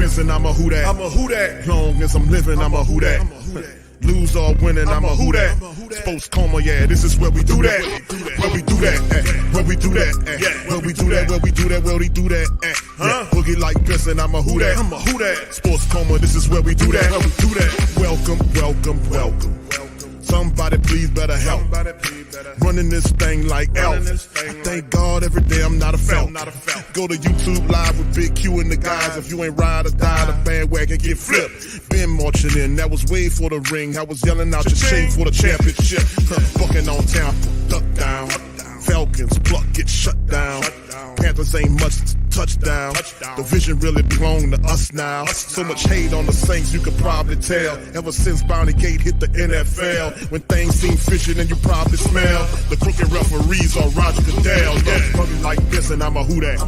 busy, I'm a who that. I'm a who that. Long as I'm living, I'm a who that. Lose or winning, I'm a who that. Sports coma, yeah, this is where we do that. Where we do that, where we do that, where we do that, where we do that, where we do that, Boogie like this and I'm a who that. I'm a who that. Sports coma, this is where we do that. Where we do that. Welcome, welcome, welcome. Somebody please better help. Running this thing like Elf. I thank God every day I'm not a felt. Go to YouTube Live with Big Q and the guys. If you ain't ride or die, the bandwagon get flipped. Been marching in, that was way for the ring. I was yelling out your shame for the championship. Bucking on town, duck down. Falcons pluck, get shut down. Panthers ain't much touchdown. The vision really belong to us now. So much hate on the Saints, you could probably tell. Ever since Bounty Gate hit the NFL, when things seem fishy and you probably smell the crooked referees or Roger Goodell. Yeah, fucking like this and I'm a who that.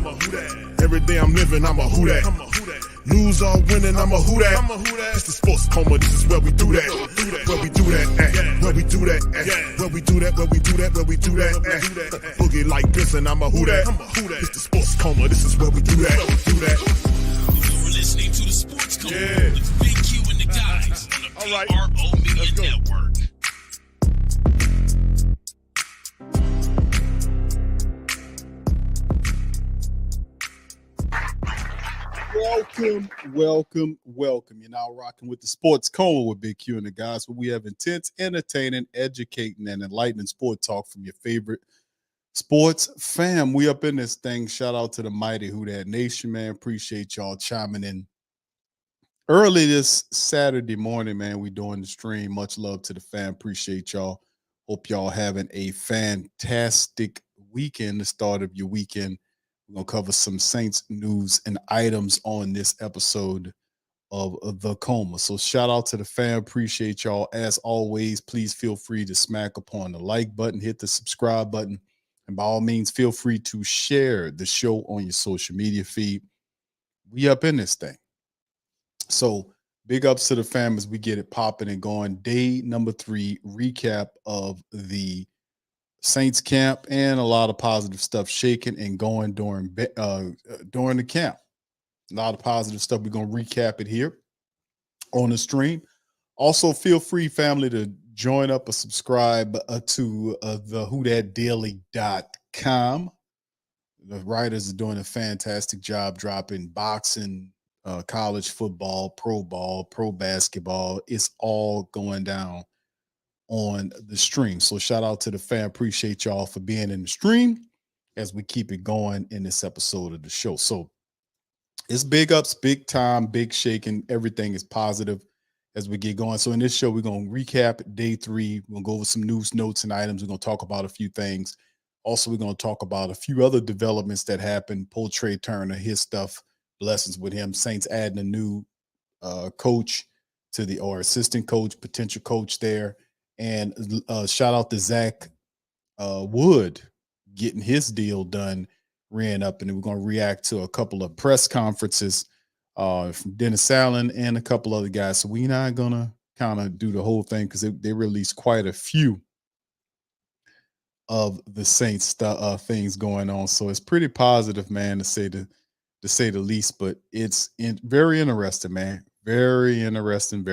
Every day I'm living, I'm a who that. Lose or winning, I'm a who that. It's the sports coma, this is where we do that. Where we do that, where we do that, where we do that, where we do that, where we do that, Boogie like this and I'm a who that. It's the sports coma, this is where we do that. You're listening to the Sports Coma with Big Q and the guys on the PRO Media Network. Welcome. You're now rocking with the Sports Coma with Big Q and the guys, where we have intense, entertaining, educating, and enlightening sport talk from your favorite sports fam. We up in this thing. Shout out to the mighty Who Dat Nation, man. Appreciate y'all chiming in early this Saturday morning, man. We doing the stream. Much love to the fam. Appreciate y'all. Hope y'all having a fantastic weekend, the start of your weekend. We're going to cover some Saints news and items on this episode of The Coma. So shout out to the fam. Appreciate y'all. As always, please feel free to smack upon the like button, hit the subscribe button, and by all means, feel free to share the show on your social media feed. We up in this thing. So big ups to the fam as we get it popping and going. Day number 3 recap of the Saints camp, and a lot of positive stuff shaking and going during the camp. A lot of positive stuff. We're going to recap it here on the stream. Also, feel free, family, to join up or subscribe to the whodatdaily.com. The writers are doing a fantastic job dropping boxing, college football, pro ball, pro basketball. It's all going down on the stream. So shout out to the fam. Appreciate y'all for being in the stream as we keep it going in this episode of the show. So it's big ups, big time, big shaking. Everything is positive as we get going. So in this show, we're going to recap day 3. We're going to go over some news, notes, and items. We're going to talk about a few things. Also, we're going to talk about a few other developments that happened. Pull Trai Turner, his stuff, blessings with him. Saints adding a new coach to or assistant coach, potential coach there. And shout out to Zach Wood getting his deal done, ran up, and we're going to react to a couple of press conferences from Dennis Allen and a couple other guys. So we're not going to kind of do the whole thing because they released quite a few of the Saints things going on. So it's pretty positive, man, to say the least. But it's very interesting, man. Very interesting.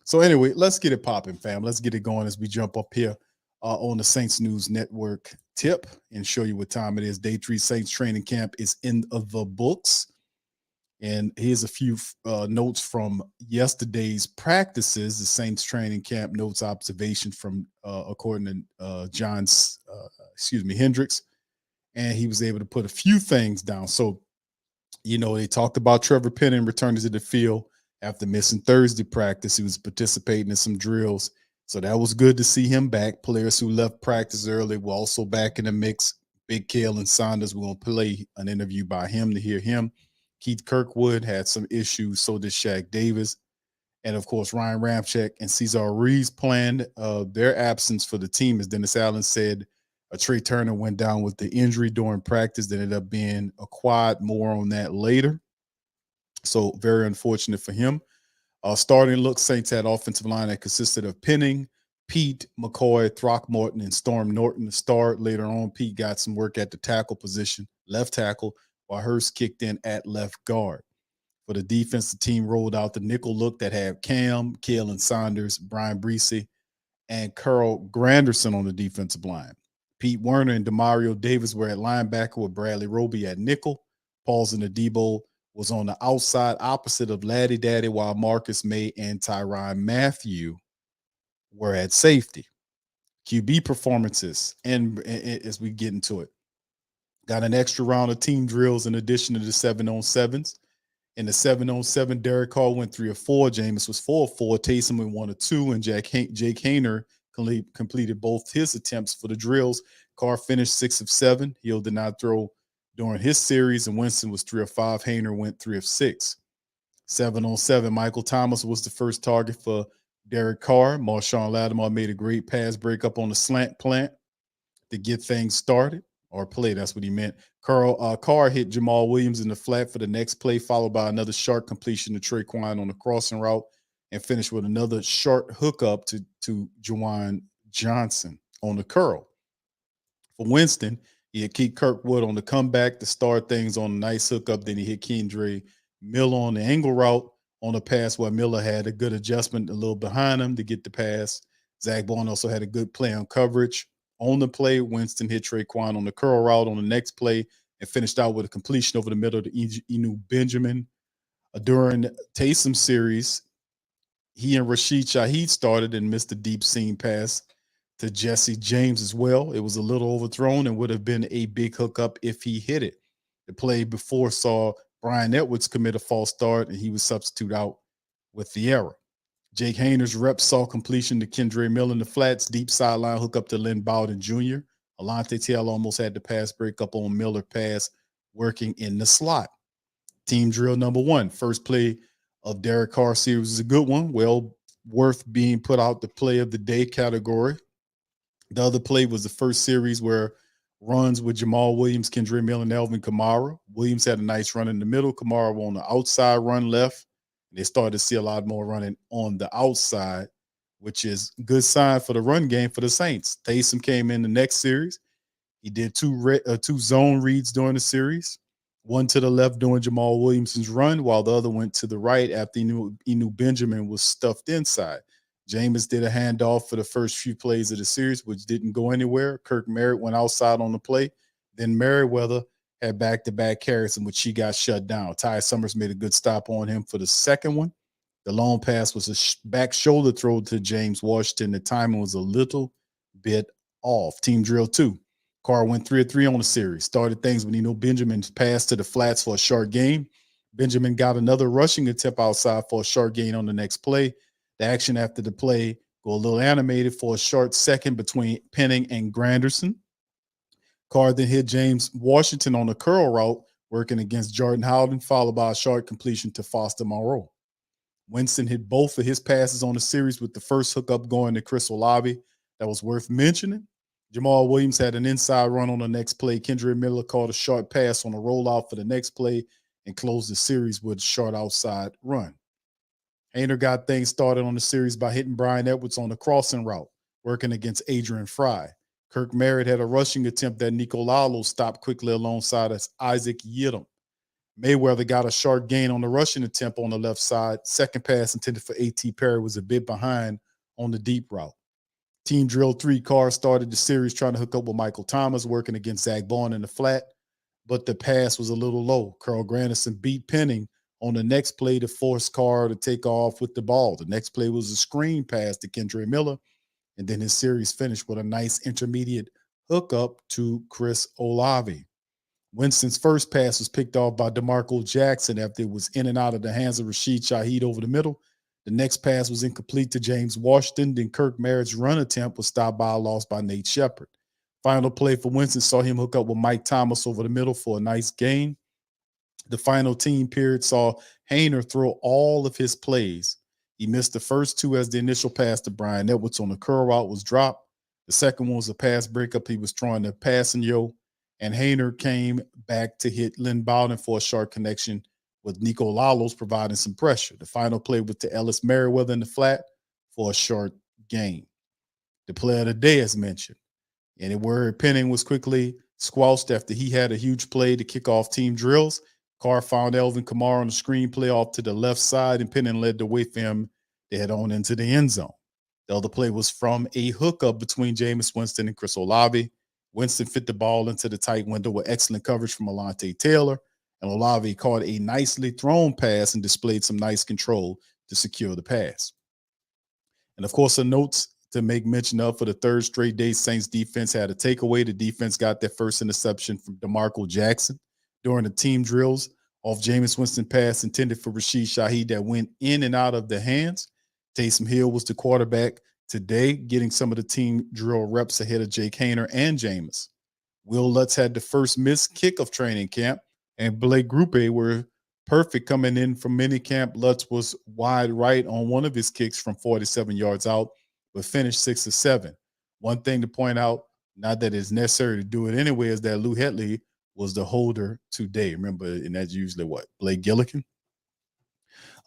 So anyway, let's get it popping, fam. Let's get it going as we jump up here on the Saints News Network tip and show you what time it is. Day 3 Saints training camp is in the books. And here's a few notes from yesterday's practices. The Saints training camp notes observation from, according to Hendricks. And he was able to put a few things down. So, they talked about Trevor Payton returning to the field after missing Thursday practice. He was participating in some drills. So that was good to see him back. Players who left practice early were also back in the mix. Big Kalen, Saunders, we're going to play an interview by him to hear him. Keith Kirkwood had some issues. So did Shaq Davis. And, of course, Ryan Ramczyk and Cesar Ruiz planned their absence for the team. As Dennis Allen said, Trai Turner went down with the injury during practice that ended up being a quad. More on that later. So very unfortunate for him. Starting look, Saints had offensive line that consisted of Penning, Pete, McCoy, Throckmorton, and Storm Norton to start. Later on, Pete got some work at the tackle position, left tackle, while Hurst kicked in at left guard. For the defense, the team rolled out the nickel look that had Cam, Kalen, Saunders, Brian Breesy, and Carl Granderson on the defensive line. Pete Werner and Demario Davis were at linebacker with Bradley Roby at nickel. Paulson Adebo was on the outside opposite of Laddie Daddy, while Marcus May and Tyrann Mathieu were at safety. QB performances, and as we get into it, got an extra round of team drills in addition to the 7-on-7s. In the 7-on-7, Derek Carr went 3 of 4. Jameis was 4 of 4. Taysom went 1 of 2. And Jake Hayner completed both his attempts for the drills. Carr finished 6 of 7. Hill did not throw during his series, and Winston was 3 of 5. Hayner went 3 of 6. 7-on-7, Michael Thomas was the first target for Derek Carr. Marshawn Lattimore made a great pass breakup on the slant plant to get things started. Or play, that's what he meant. Carr hit Jamal Williams in the flat for the next play, followed by another short completion to Traquan on the crossing route, and finished with another short hookup to Juwan Johnson on the curl. For Winston, he hit Keith Kirkwood on the comeback to start things on a nice hookup. Then he hit Kendre Miller on the angle route on a pass where Miller had a good adjustment a little behind him to get the pass. Zach Bond also had a good play on coverage. On the play, Winston hit Traquan on the curl route on the next play and finished out with a completion over the middle to Enu Benjamin. During Taysom's series, he and Rashid Shaheed started and missed a deep seam pass to Jesse James as well. It was a little overthrown and would have been a big hookup if he hit it. The play before saw Brian Edwards commit a false start, and he was substituted out with the error. Jake Hayner's rep saw completion to Kendre Miller in the flats, deep sideline hookup to Lynn Bowden Jr. Alontae Taylor almost had the pass break up on Miller pass working in the slot. Team drill number 1, first play of Derek Carr series is a good one, well worth being put out the play of the day category. The other play was the first series where runs with Jamal Williams, Kendre Miller, and Alvin Kamara. Williams had a nice run in the middle. Kamara on the outside run left. They started to see a lot more running on the outside, which is a good sign for the run game for the Saints. Taysom came in the next series. He did two zone reads during the series, one to the left during Jamal Williamson's run, while the other went to the right after Enu Benjamin was stuffed inside. Jameis did a handoff for the first few plays of the series, which didn't go anywhere. Kirk Merritt went outside on the play. Then Merriweather had back-to-back carries in which she got shut down. Ty Summers made a good stop on him for the second one. The long pass was a back shoulder throw to James Washington. The timing was a little bit off. Team drill 2. Carr went 3 of 3 on the series. Started things when Benjamin's pass to the flats for a short gain. Benjamin got another rushing attempt outside for a short gain on the next play. The action after the play go a little animated for a short second between Penning and Granderson. Carr then hit James Washington on the curl route, working against Jordan Howden, followed by a short completion to Foster Moreau. Winston hit both of his passes on the series with the first hookup going to Chris Olave. That was worth mentioning. Jamal Williams had an inside run on the next play. Kendre Miller caught a short pass on a rollout for the next play and closed the series with a short outside run. Hayner got things started on the series by hitting Brian Edwards on the crossing route, working against Adrian Fry. Kirk Merritt had a rushing attempt that Nico Lalo stopped quickly alongside Isaac Yidam. Mayweather got a short gain on the rushing attempt on the left side. Second pass intended for A.T. Perry was a bit behind on the deep route. Team drill 3, Carr started the series trying to hook up with Michael Thomas, working against Zach Bond in the flat, but the pass was a little low. Carl Granderson beat Penning on the next play to force Carr to take off with the ball. The next play was a screen pass to Kendre Miller, and then his series finished with a nice intermediate hookup to Chris Olave. Winston's first pass was picked off by DeMarco Jackson after it was in and out of the hands of Rashid Shaheed over the middle. The next pass was incomplete to James Washington. Then Kirk Merritt's run attempt was stopped by a loss by Nate Shepard. Final play for Winston saw him hook up with Mike Thomas over the middle for a nice gain. The final team period saw Hayner throw all of his plays. He missed the first 2 as the initial pass to Brian Edwards on the curl route was dropped. The second one was a pass breakup. He was trying to pass and Hayner came back to hit Lynn Bowden for a short connection with Nico Lalos providing some pressure. The final play was to Ellis Merriweather in the flat for a short gain. The play of the day, as mentioned, and where Penning was quickly squelched after he had a huge play to kick off team drills. Carr found Elvin Kamara on the screenplay off to the left side, and Payton led the way for him to head on into the end zone. The other play was from a hookup between Jameis Winston and Chris Olave. Winston fit the ball into the tight window with excellent coverage from Alontae Taylor, and Olave caught a nicely thrown pass and displayed some nice control to secure the pass. And of course, the notes to make mention of: for the third straight day, Saints defense had a takeaway. The defense got their first interception from DeMarco Jackson during the team drills off Jameis Winston pass intended for Rashid Shaheed that went in and out of the hands. Taysom Hill was the quarterback today, getting some of the team drill reps ahead of Jake Hayner and Jameis. Will Lutz had the first missed kick of training camp, and Blake Grupe were perfect coming in from minicamp. Lutz was wide right on one of his kicks from 47 yards out, but finished 6 of 7. One thing to point out, not that it's necessary to do it anyway, is that Lou Hetley was the holder today. Remember, and that's usually what? Blake Gillikin?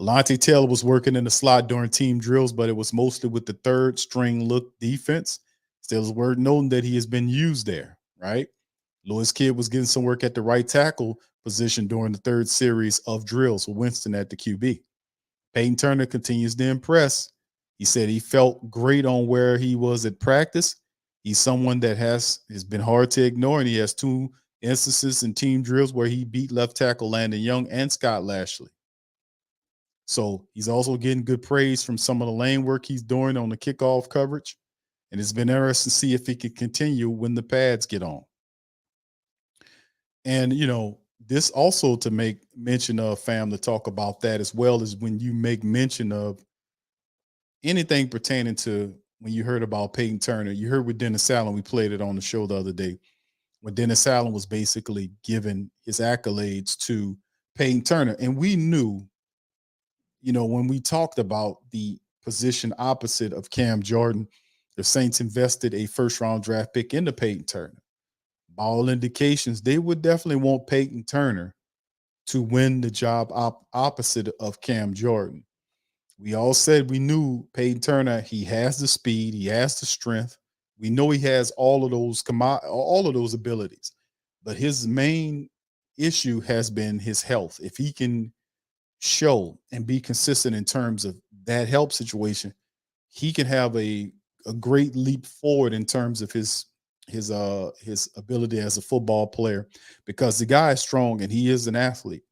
Alontae Taylor was working in the slot during team drills, but it was mostly with the third string look defense. Still is worth noting that he has been used there, right? Lewis Kidd was getting some work at the right tackle position during the third series of drills with Winston at the QB. Payton Turner continues to impress. He said he felt great on where he was at practice. He's someone that has been hard to ignore, and he has 2 instances in team drills where he beat left tackle Landon Young and Scott Lashley. So he's also getting good praise from some of the lane work he's doing on the kickoff coverage. And it's been interesting to see if he can continue when the pads get on. And, you know, this also to make mention of, fam, to talk about that as well, is when you make mention of anything pertaining to when you heard about Payton Turner. You heard with Dennis Allen, we played it on the show the other day, when Dennis Allen was basically giving his accolades to Payton Turner. And we knew, you know, when we talked about the position opposite of Cam Jordan, the Saints invested a first-round draft pick into Payton Turner. By all indications, they would definitely want Payton Turner to win the job opposite of Cam Jordan. We all said we knew Payton Turner, he has the speed, he has the strength. We know he has all of those abilities. But his main issue has been his health. If he can show and be consistent in terms of that health situation, he can have a great leap forward in terms of his ability as a football player, because the guy is strong and he is an athlete.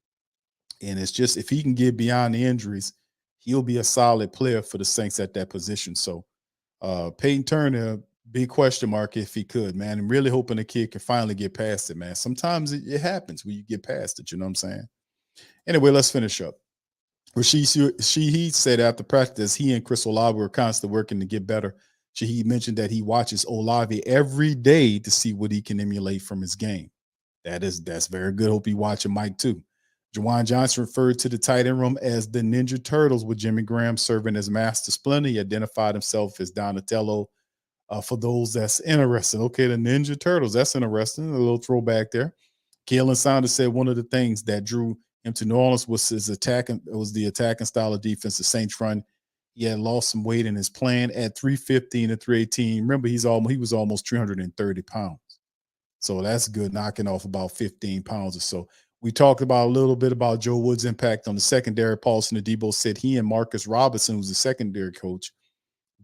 And it's just, if he can get beyond the injuries, he'll be a solid player for the Saints at that position. So Payton Turner, big question mark if he could, man. I'm really hoping the kid can finally get past it, man. Sometimes it happens when you get past it, you know what I'm saying? Anyway, let's finish up. Rashid Shaheed said after practice, he and Chris Olave were constantly working to get better. Shaheed mentioned that he watches Olave every day to see what he can emulate from his game. That's very good. Hope you watching Mike too. Juwan Johnson referred to the tight end room as the Ninja Turtles, with Jimmy Graham serving as Master Splinter. He identified himself as Donatello. For those that's interested, okay, the Ninja Turtles, that's interesting. A little throwback there. Kalen Saunders said one of the things that drew him to New Orleans was his attacking. It was the attacking style of defense the Saints run. He had lost some weight in his plan at 315 and 318. Remember, he was almost 330 pounds. So that's good, knocking off about 15 pounds or so. We talked about a little bit about Joe Wood's impact on the secondary. Paulson Adebo said he and Marcus Robinson, who's the secondary coach,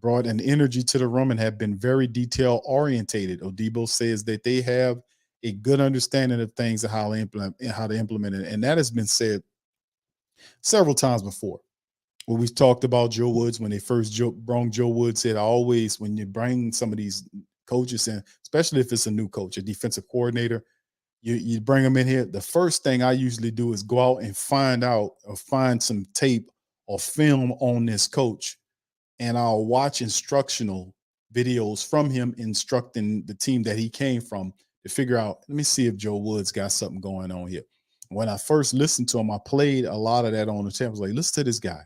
brought an energy to the room and have been very detail orientated. Adebo says that they have a good understanding of things and how to implement it. And that has been said several times before. When we talked about Joe Woods, when they first brought Joe Woods, said always, when you bring some of these coaches in, especially if it's a new coach, a defensive coordinator, you bring them in here. The first thing I usually do is go out and find some tape or film on this coach, and I'll watch instructional videos from him instructing the team that he came from to figure out, let me see if Joe Woods got something going on here. When I first listened to him, I played a lot of that on the tape. I was like, listen to this guy.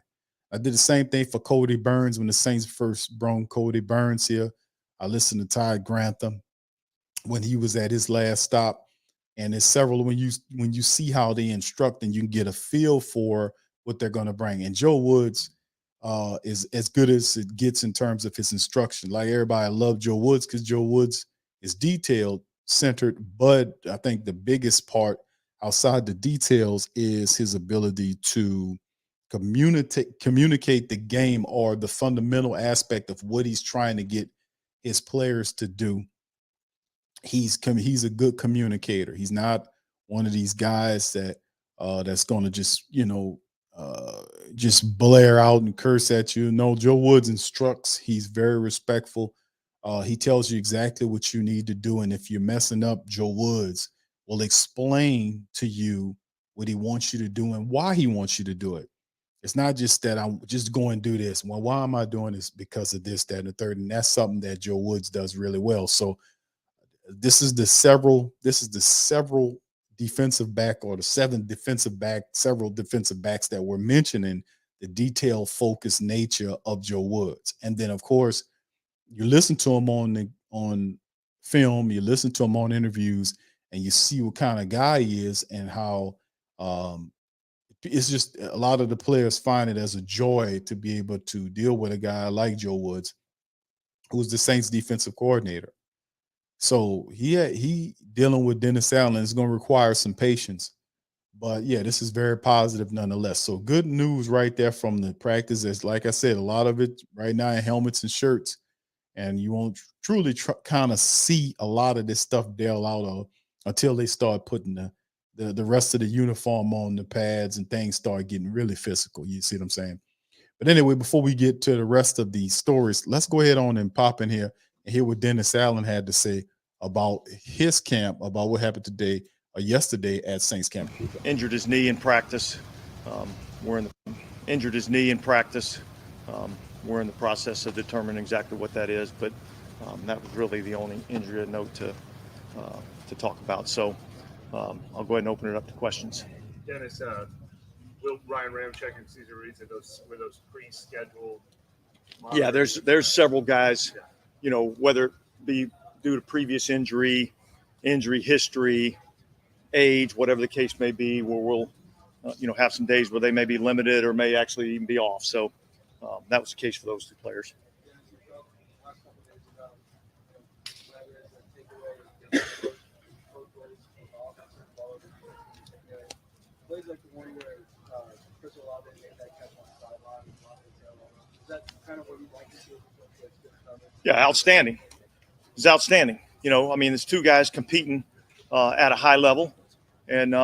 I did the same thing for Cody Burns when the Saints first brought Cody Burns here. I listened to Ty Grantham when he was at his last stop. And there's several, when you see how they instruct, and you can get a feel for what they're going to bring. And Joe Woods is as good as it gets in terms of his instruction. Like, everybody loved Joe Woods because Joe Woods is detailed, centered, but I think the biggest part outside the details is his ability to communicate the game, or the fundamental aspect of what he's trying to get his players to do. He's a good communicator. He's not one of these guys that's going to just blare out and curse at you. No, Joe Woods instructs. He's very respectful. He tells you exactly what you need to do, and if you're messing up, Joe Woods will explain to you what he wants you to do and why he wants you to do it. It's not just that I'm just going to do this. Well, why am I doing this? Because of this, that, and the third. And that's something that Joe Woods does really well. So this is the several defensive back, or the several defensive backs that we're mentioning, the detail focused nature of Joe Woods. And then of course you listen to him on film, you listen to him on interviews, and you see what kind of guy he is, and how it's just a lot of the players find it as a joy to be able to deal with a guy like Joe Woods, who's the Saints defensive coordinator. So he dealing with Dennis Allen is going to require some patience. But yeah, this is very positive nonetheless. So good news right there from the practice. Is, like I said, a lot of it right now in helmets and shirts, and you won't truly kind of see a lot of this stuff deal out of until they start putting the rest of the uniform on, the pads, and things start getting really physical. You see what I'm saying? But anyway, before we get to the rest of these stories, let's go ahead on and pop in here and hear what Dennis Allen had to say about his camp, about what happened today or yesterday at Saints camp. Injured his knee in practice. Injured his knee in practice. We're in the process of determining exactly what that is, but that was really the only injury of note to talk about. So I'll go ahead and open it up to questions. Dennis, will Ryan Ramczyk and Cesar Ruiz, were those pre-scheduled? Yeah, there's several guys, whether it be due to previous injury history, age, whatever the case may be, where we'll have some days where they may be limited or may actually even be off. So that was the case for those two players. Like the one where Chris Olave made that catch on the sideline. Is that kind of what you'd like to see? Yeah, outstanding. It's outstanding. There's two guys competing at a high level, and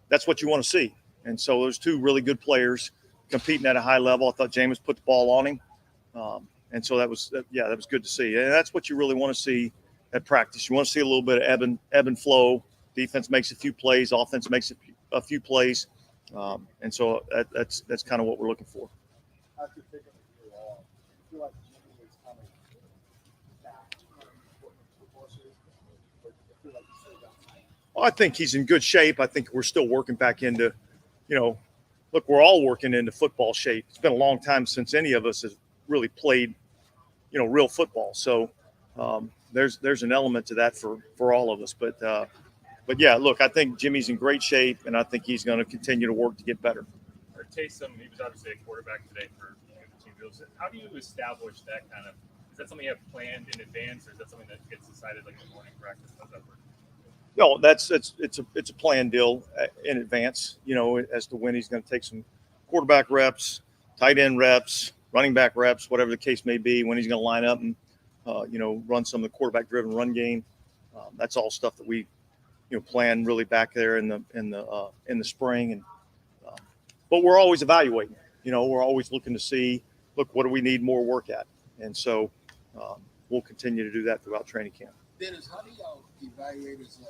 that's what you want to see. And so there's two really good players competing at a high level. I thought Jameis put the ball on him, and so that was good to see. And that's what you really want to see at practice. You want to see a little bit of ebb and flow. Defense makes a few plays, offense makes a few plays, and so that's kind of what we're looking for. After taking a year off, I feel like Jimmy is kind of back. Well, I think he's in good shape. I think we're still working back into, look, we're all working into football shape. It's been a long time since any of us has really played, real football. So there's an element to that for all of us. But yeah, look, I think Jimmy's in great shape, and I think he's going to continue to work to get better. Taysom, he was obviously a quarterback today for the team. How do you establish that kind of? Is that something you have planned in advance, or is that something that gets decided like in the morning practice? How's that work? No, it's a planned deal in advance. As to when he's going to take some quarterback reps, tight end reps, running back reps, whatever the case may be. When he's going to line up and run some of the quarterback-driven run game. That's all stuff that we plan really back there in the spring. And but we're always evaluating. We're always looking to see, look, what do we need more work at? And so we'll continue to do that throughout training camp. Dennis, how do y'all evaluate as a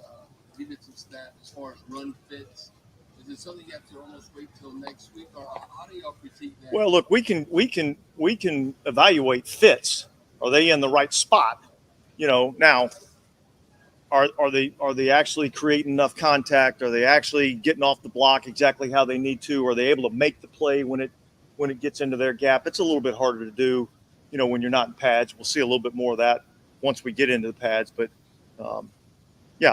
defensive staff as far as run fits? Is it something you have to almost wait till next week, or how do y'all critique that? Well, look, we can evaluate fits. Are they in the right spot? Now, are they actually creating enough contact? Are they actually getting off the block exactly how they need to? Are they able to make the play when it gets into their gap? It's a little bit harder to do, when you're not in pads. We'll see a little bit more of that once we get into the pads. But we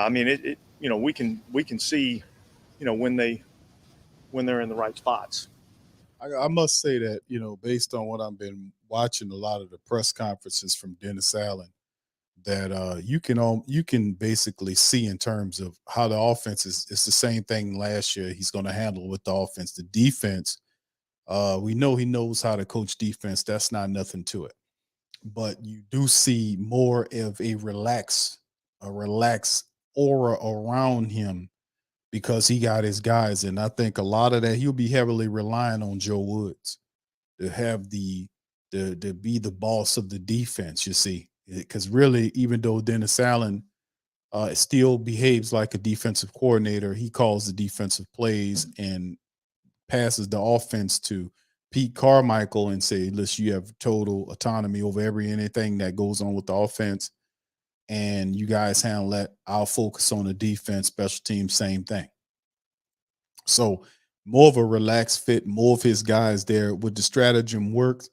can see, when they're in the right spots. I must say that, based on what I've been watching, a lot of the press conferences from Dennis Allen, that you can basically see in terms of how the offense is. It's the same thing last year. He's going to handle with the offense. The defense, we know he knows how to coach defense. That's not nothing to it. But you do see more of a relaxed aura around him because he got his guys. And I think a lot of that he'll be heavily relying on Joe Woods to have to be the boss of the defense, you see. Because really, even though Dennis Allen still behaves like a defensive coordinator, he calls the defensive plays and passes the offense to Pete Carmichael and say, listen, you have total autonomy over anything that goes on with the offense. And you guys handle that. I'll focus on the defense, special teams, same thing. So more of a relaxed fit, more of his guys there. Would the stratagem work?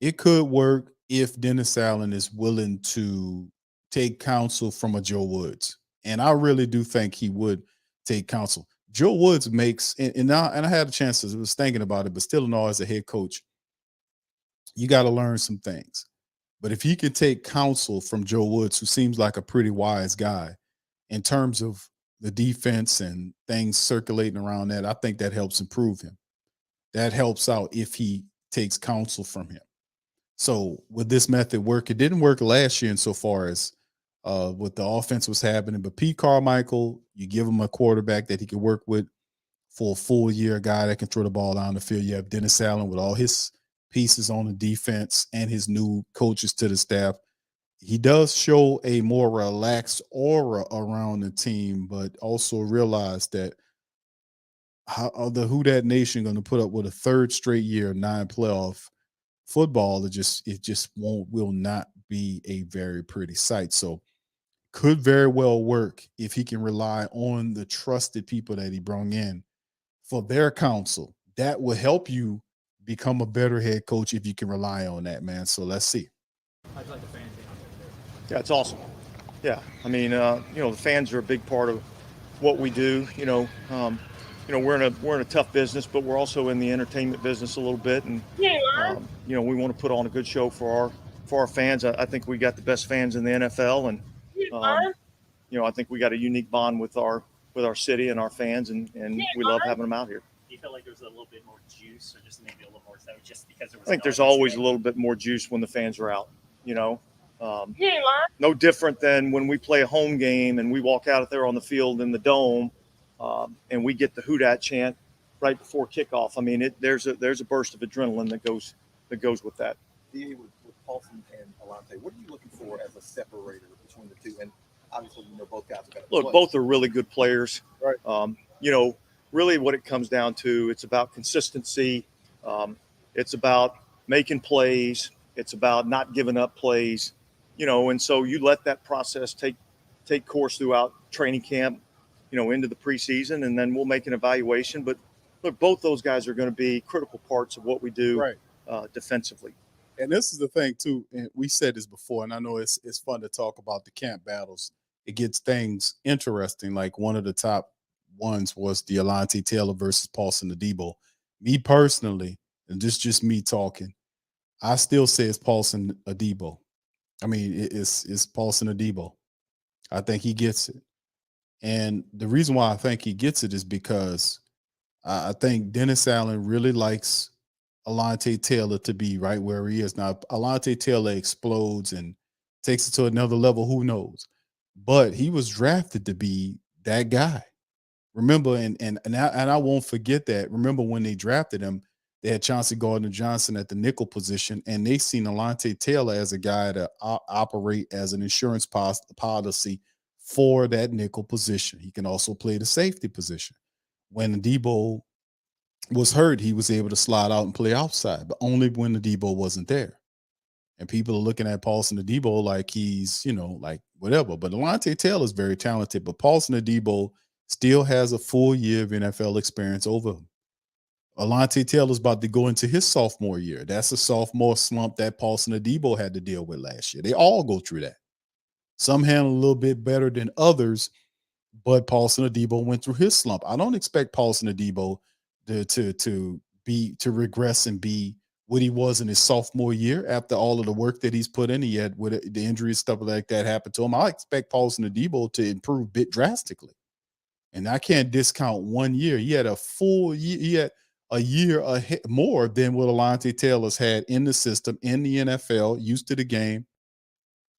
It could work if Dennis Allen is willing to take counsel from a Joe Woods. And I really do think he would take counsel. Joe Woods makes, and I had a chance to, I was thinking about it, but still in all, as a head coach, you got to learn some things. But if he could take counsel from Joe Woods, who seems like a pretty wise guy in terms of the defense and things circulating around that, I think that helps improve him. That helps out if he takes counsel from him. So would this method work? It didn't work last year insofar as what the offense was happening. But Pete Carmichael, you give him a quarterback that he can work with for a full year, a guy that can throw the ball down the field. You have Dennis Allen with all his pieces on the defense and his new coaches to the staff. He does show a more relaxed aura around the team, but also realize that how are the Who Dat Nation going to put up with a third straight year, 9 playoff football? It just will not be a very pretty sight. So could very well work if he can rely on the trusted people that he brought in for their counsel. That will help you become a better head coach if you can rely on that, man. So let's see. I'd like the fans. Yeah, it's awesome. Yeah, I mean, the fans are a big part of what we do. We're in a tough business, but we're also in the entertainment business a little bit, and we want to put on a good show for our fans. I think we got the best fans in the NFL, and I think we got a unique bond with our city and our fans, and we love having them out here. Do you feel like there's a little bit more juice, or just maybe a little more? So just because there was I think there's always a little bit more juice when the fans are out. No different than when we play a home game and we walk out there on the field in the dome, and we get the Who Dat chant right before kickoff. I mean, there's a burst of adrenaline that goes with that. With Paulson and Alante, what are you looking for as a separator between the two? And obviously, both guys are going to look. play. Both are really good players. Right. Really, what it comes down to, it's about consistency. It's about making plays. It's about not giving up plays. And so you let that process take course throughout training camp, into the preseason, and then we'll make an evaluation. But look, both those guys are going to be critical parts of what we do defensively. And this is the thing too, and we said this before, and I know it's fun to talk about the camp battles. It gets things interesting. Like one of the top ones was the Alante Taylor versus Paulson Adebo. Me personally, and this is just me talking, I still say it's Paulson Adebo. I mean, it's Paulson Adebo. I think he gets it. And the reason why I think he gets it is because I think Dennis Allen really likes Alante Taylor to be right where he is. Now, Alante Taylor explodes and takes it to another level, who knows? But he was drafted to be that guy. Remember, and I won't forget that. Remember when they drafted him, they had Chauncey Gardner-Johnson at the nickel position, and they seen Alante Taylor as a guy to operate as an insurance policy for that nickel position. He can also play the safety position. When Adebo was hurt, he was able to slide out and play outside, but only when Adebo wasn't there. And people are looking at Paulson Adebo like he's, like whatever. But Alante Taylor is very talented, but Paulson Adebo still has a full year of NFL experience over him. Alante Taylor's about to go into his sophomore year. That's a sophomore slump that Paulson Adebo had to deal with last year. They all go through that. Some handle a little bit better than others, but Paulson Adebo went through his slump. I don't expect Paulson Adebo to regress and be what he was in his sophomore year after all of the work that he's put in. He had with the injuries, stuff like that happened to him. I expect Paulson Adebo to improve bit drastically. And I can't discount 1 year. He had a full year. He had a year ahead, more than what Alontae Taylor's had in the system, in the NFL, used to the game.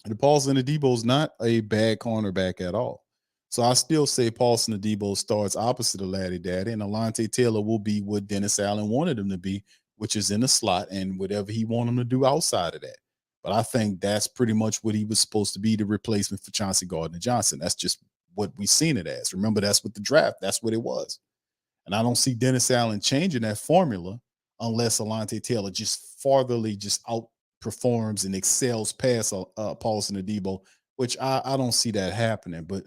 And Paulson Adebo is not a bad cornerback at all. So I still say Paulson Adebo starts opposite of Laddie Daddy, and Alontae Taylor will be what Dennis Allen wanted him to be, which is in the slot and whatever he wanted him to do outside of that. But I think that's pretty much what he was supposed to be, the replacement for Chauncey Gardner-Johnson. That's just what we've seen it as. Remember, that's what the draft, that's what it was. And I don't see Dennis Allen changing that formula unless Alontae Taylor just fartherly just outperforms and excels past Paulson Adebo, which I don't see that happening. But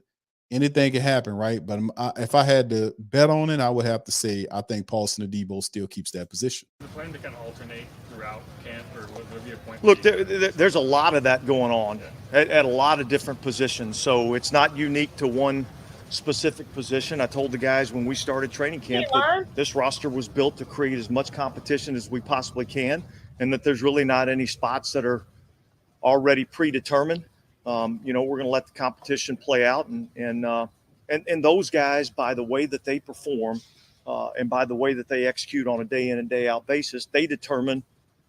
anything can happen, right? But if I had to bet on it, I would have to say I think Paulson Adebo still keeps that position. The plan to kind of alternate throughout camp, or would be a point? Look, there's a lot of that going on at a lot of different positions. So it's not unique to one specific position. I told the guys when we started training camp that this roster was built to create as much competition as we possibly can, and that there's really not any spots that are already predetermined. We're going to let the competition play out, and those guys, by the way that they perform, and by the way that they execute on a day in and day out basis, they determine,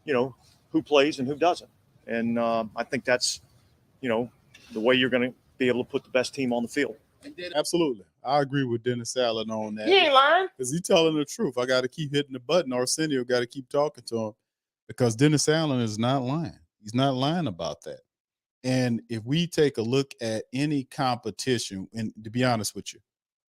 who plays and who doesn't. And I think that's, the way you're going to be able to put the best team on the field. Absolutely. I agree with Dennis Allen on that. He ain't lying. Because he's telling the truth. I got to keep hitting the button. Arsenio got to keep talking to him because Dennis Allen is not lying. He's not lying about that. And if we take a look at any competition, and to be honest with you,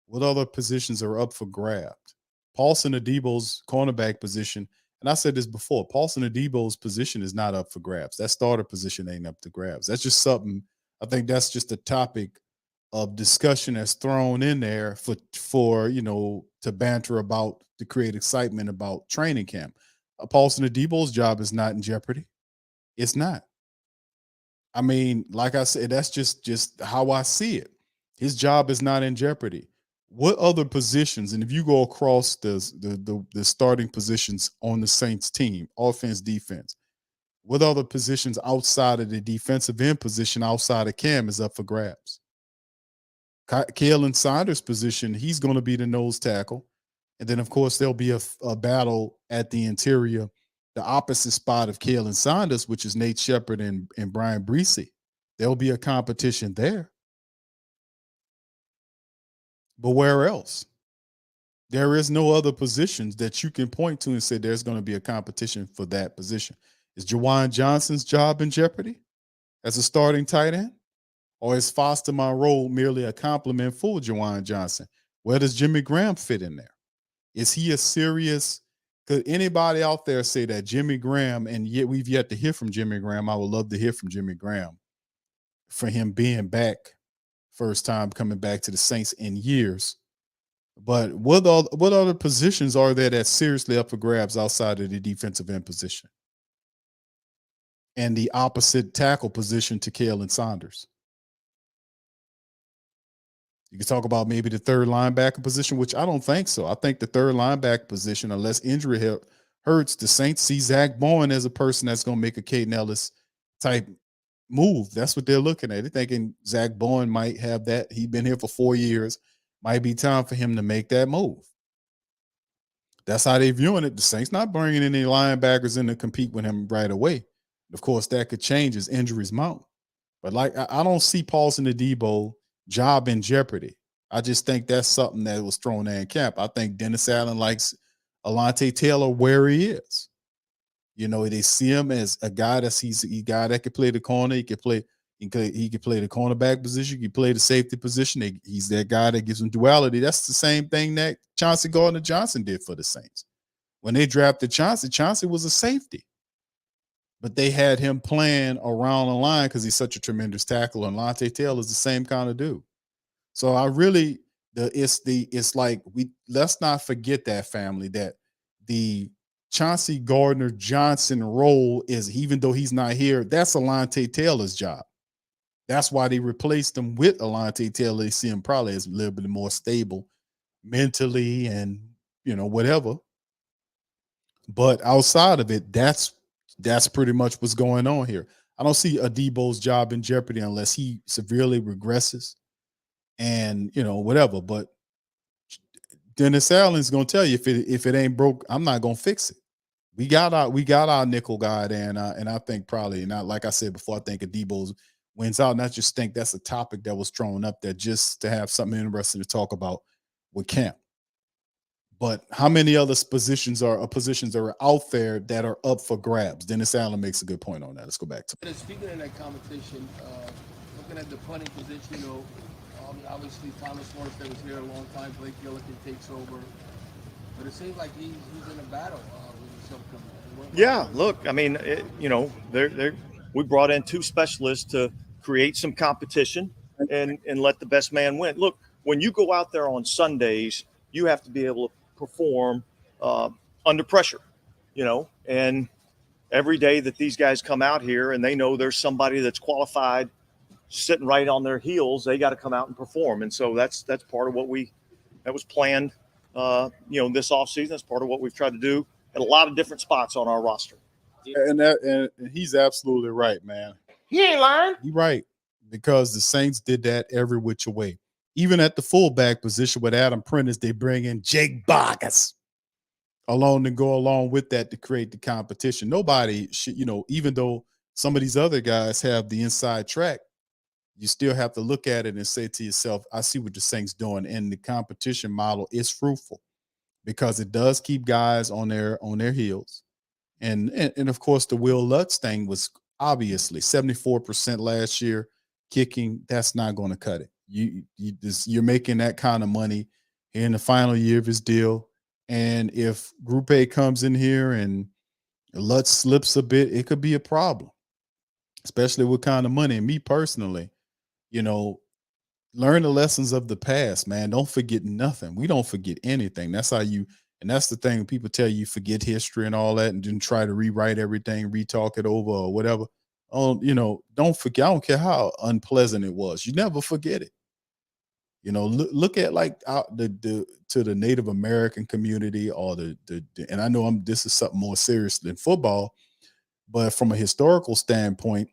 what other positions are up for grabs? Paulson Adebo's cornerback position, and I said this before, Paulson Adebo's position is not up for grabs. That starter position ain't up to grabs. That's just something, I think that's just a topic of discussion that's thrown in there for to banter about, to create excitement about training camp. Paulson Adebo's job is not in jeopardy. It's not. I mean, like I said, that's just how I see it. His job is not in jeopardy. What other positions, and if you go across the starting positions on the Saints team, offense, defense, what other positions outside of the defensive end position outside of Cam is up for grabs? Kalen Saunders' position, he's going to be the nose tackle. And then, of course, there'll be a battle at the interior, the opposite spot of Kalen Saunders, which is Nate Shepard and Brian Breesy. There'll be a competition there. But where else? There is no other positions that you can point to and say there's going to be a competition for that position. Is Juwan Johnson's job in jeopardy as a starting tight end? Or is Foster Monroe merely a compliment for Juwan Johnson? Where does Jimmy Graham fit in there? Is he a serious? Could anybody out there say that Jimmy Graham, and yet we've yet to hear from Jimmy Graham? I would love to hear from Jimmy Graham for him being back, first time coming back to the Saints in years. But what other positions are there that's seriously up for grabs outside of the defensive end position and the opposite tackle position to Kalen Saunders? You can talk about maybe the third linebacker position, which I don't think so. I think the third linebacker position, unless injury hurts, the Saints see Zach Bowen as a person that's going to make a Caden Ellis type move. That's what they're looking at. They're thinking Zach Bowen might have that. He's been here for 4 years. Might be time for him to make that move. That's how they're viewing it. The Saints not bringing any linebackers in to compete with him right away. Of course, that could change as injuries mount. But I don't see Paulson Adebo job in jeopardy. I just think that's something that was thrown in camp. I think Dennis Allen likes Alontae Taylor where he is. They see him as a guy he's a guy that could play the corner. He could play the cornerback position. He could play the safety position. He's that guy that gives him duality. That's the same thing that Chauncey Gardner-Johnson did for the Saints. When they drafted Chauncey was a safety. But they had him playing around the line because he's such a tremendous tackler. And Alontae Taylor is the same kind of dude. So let's not forget that, family, that the Chauncey Gardner-Johnson role is, even though he's not here, that's Alontae Taylor's job. That's why they replaced him with Alontae Taylor. They see him probably as a little bit more stable mentally and, whatever. But outside of it, that's pretty much what's going on here. I don't see Adebo's job in jeopardy unless he severely regresses and whatever. But Dennis Allen's gonna tell you if it ain't broke, I'm not gonna fix it. We got our nickel guy there, and I think probably not. Like I said before, I think Adebo's wins out, and I just think that's a topic that was thrown up there just to have something interesting to talk about with camp. But how many other positions are out there that are up for grabs? Dennis Allen makes a good point on that. Let's go back to. And speaking of that competition, looking at the punting position, obviously Thomas Morstead was here a long time. Blake Gillikin takes over, but it seems like he's in a battle with himself coming. Yeah, look, I mean, we brought in 2 specialists to create some competition and let the best man win. Look, when you go out there on Sundays, you have to be able to perform under pressure, and every day that these guys come out here and they know there's somebody that's qualified sitting right on their heels, they got to come out and perform. And so that's part of what that was planned, this offseason. That's part of what we've tried to do at a lot of different spots on our roster. And he's absolutely right, man. He ain't lying. He's right, because the Saints did that every which way. Even at the fullback position with Adam Prentice, they bring in Jake Vargas along to go along with that to create the competition. Nobody should, even though some of these other guys have the inside track, you still have to look at it and say to yourself, I see what the Saints doing. And the competition model is fruitful because it does keep guys on their heels. And of course, the Will Lutz thing was obviously 74% last year kicking. That's not going to cut it. You're making that kind of money in the final year of his deal. And if Group A comes in here and Lutz slips a bit, it could be a problem, especially with kind of money. And me personally, learn the lessons of the past, man. Don't forget nothing. We don't forget anything. That's and that's the thing. People tell you forget history and all that and then try to rewrite everything, retalk it over or whatever. Oh, don't forget. I don't care how unpleasant it was. You never forget it. Look at like to the Native American community or and I know this is something more serious than football, but from a historical standpoint,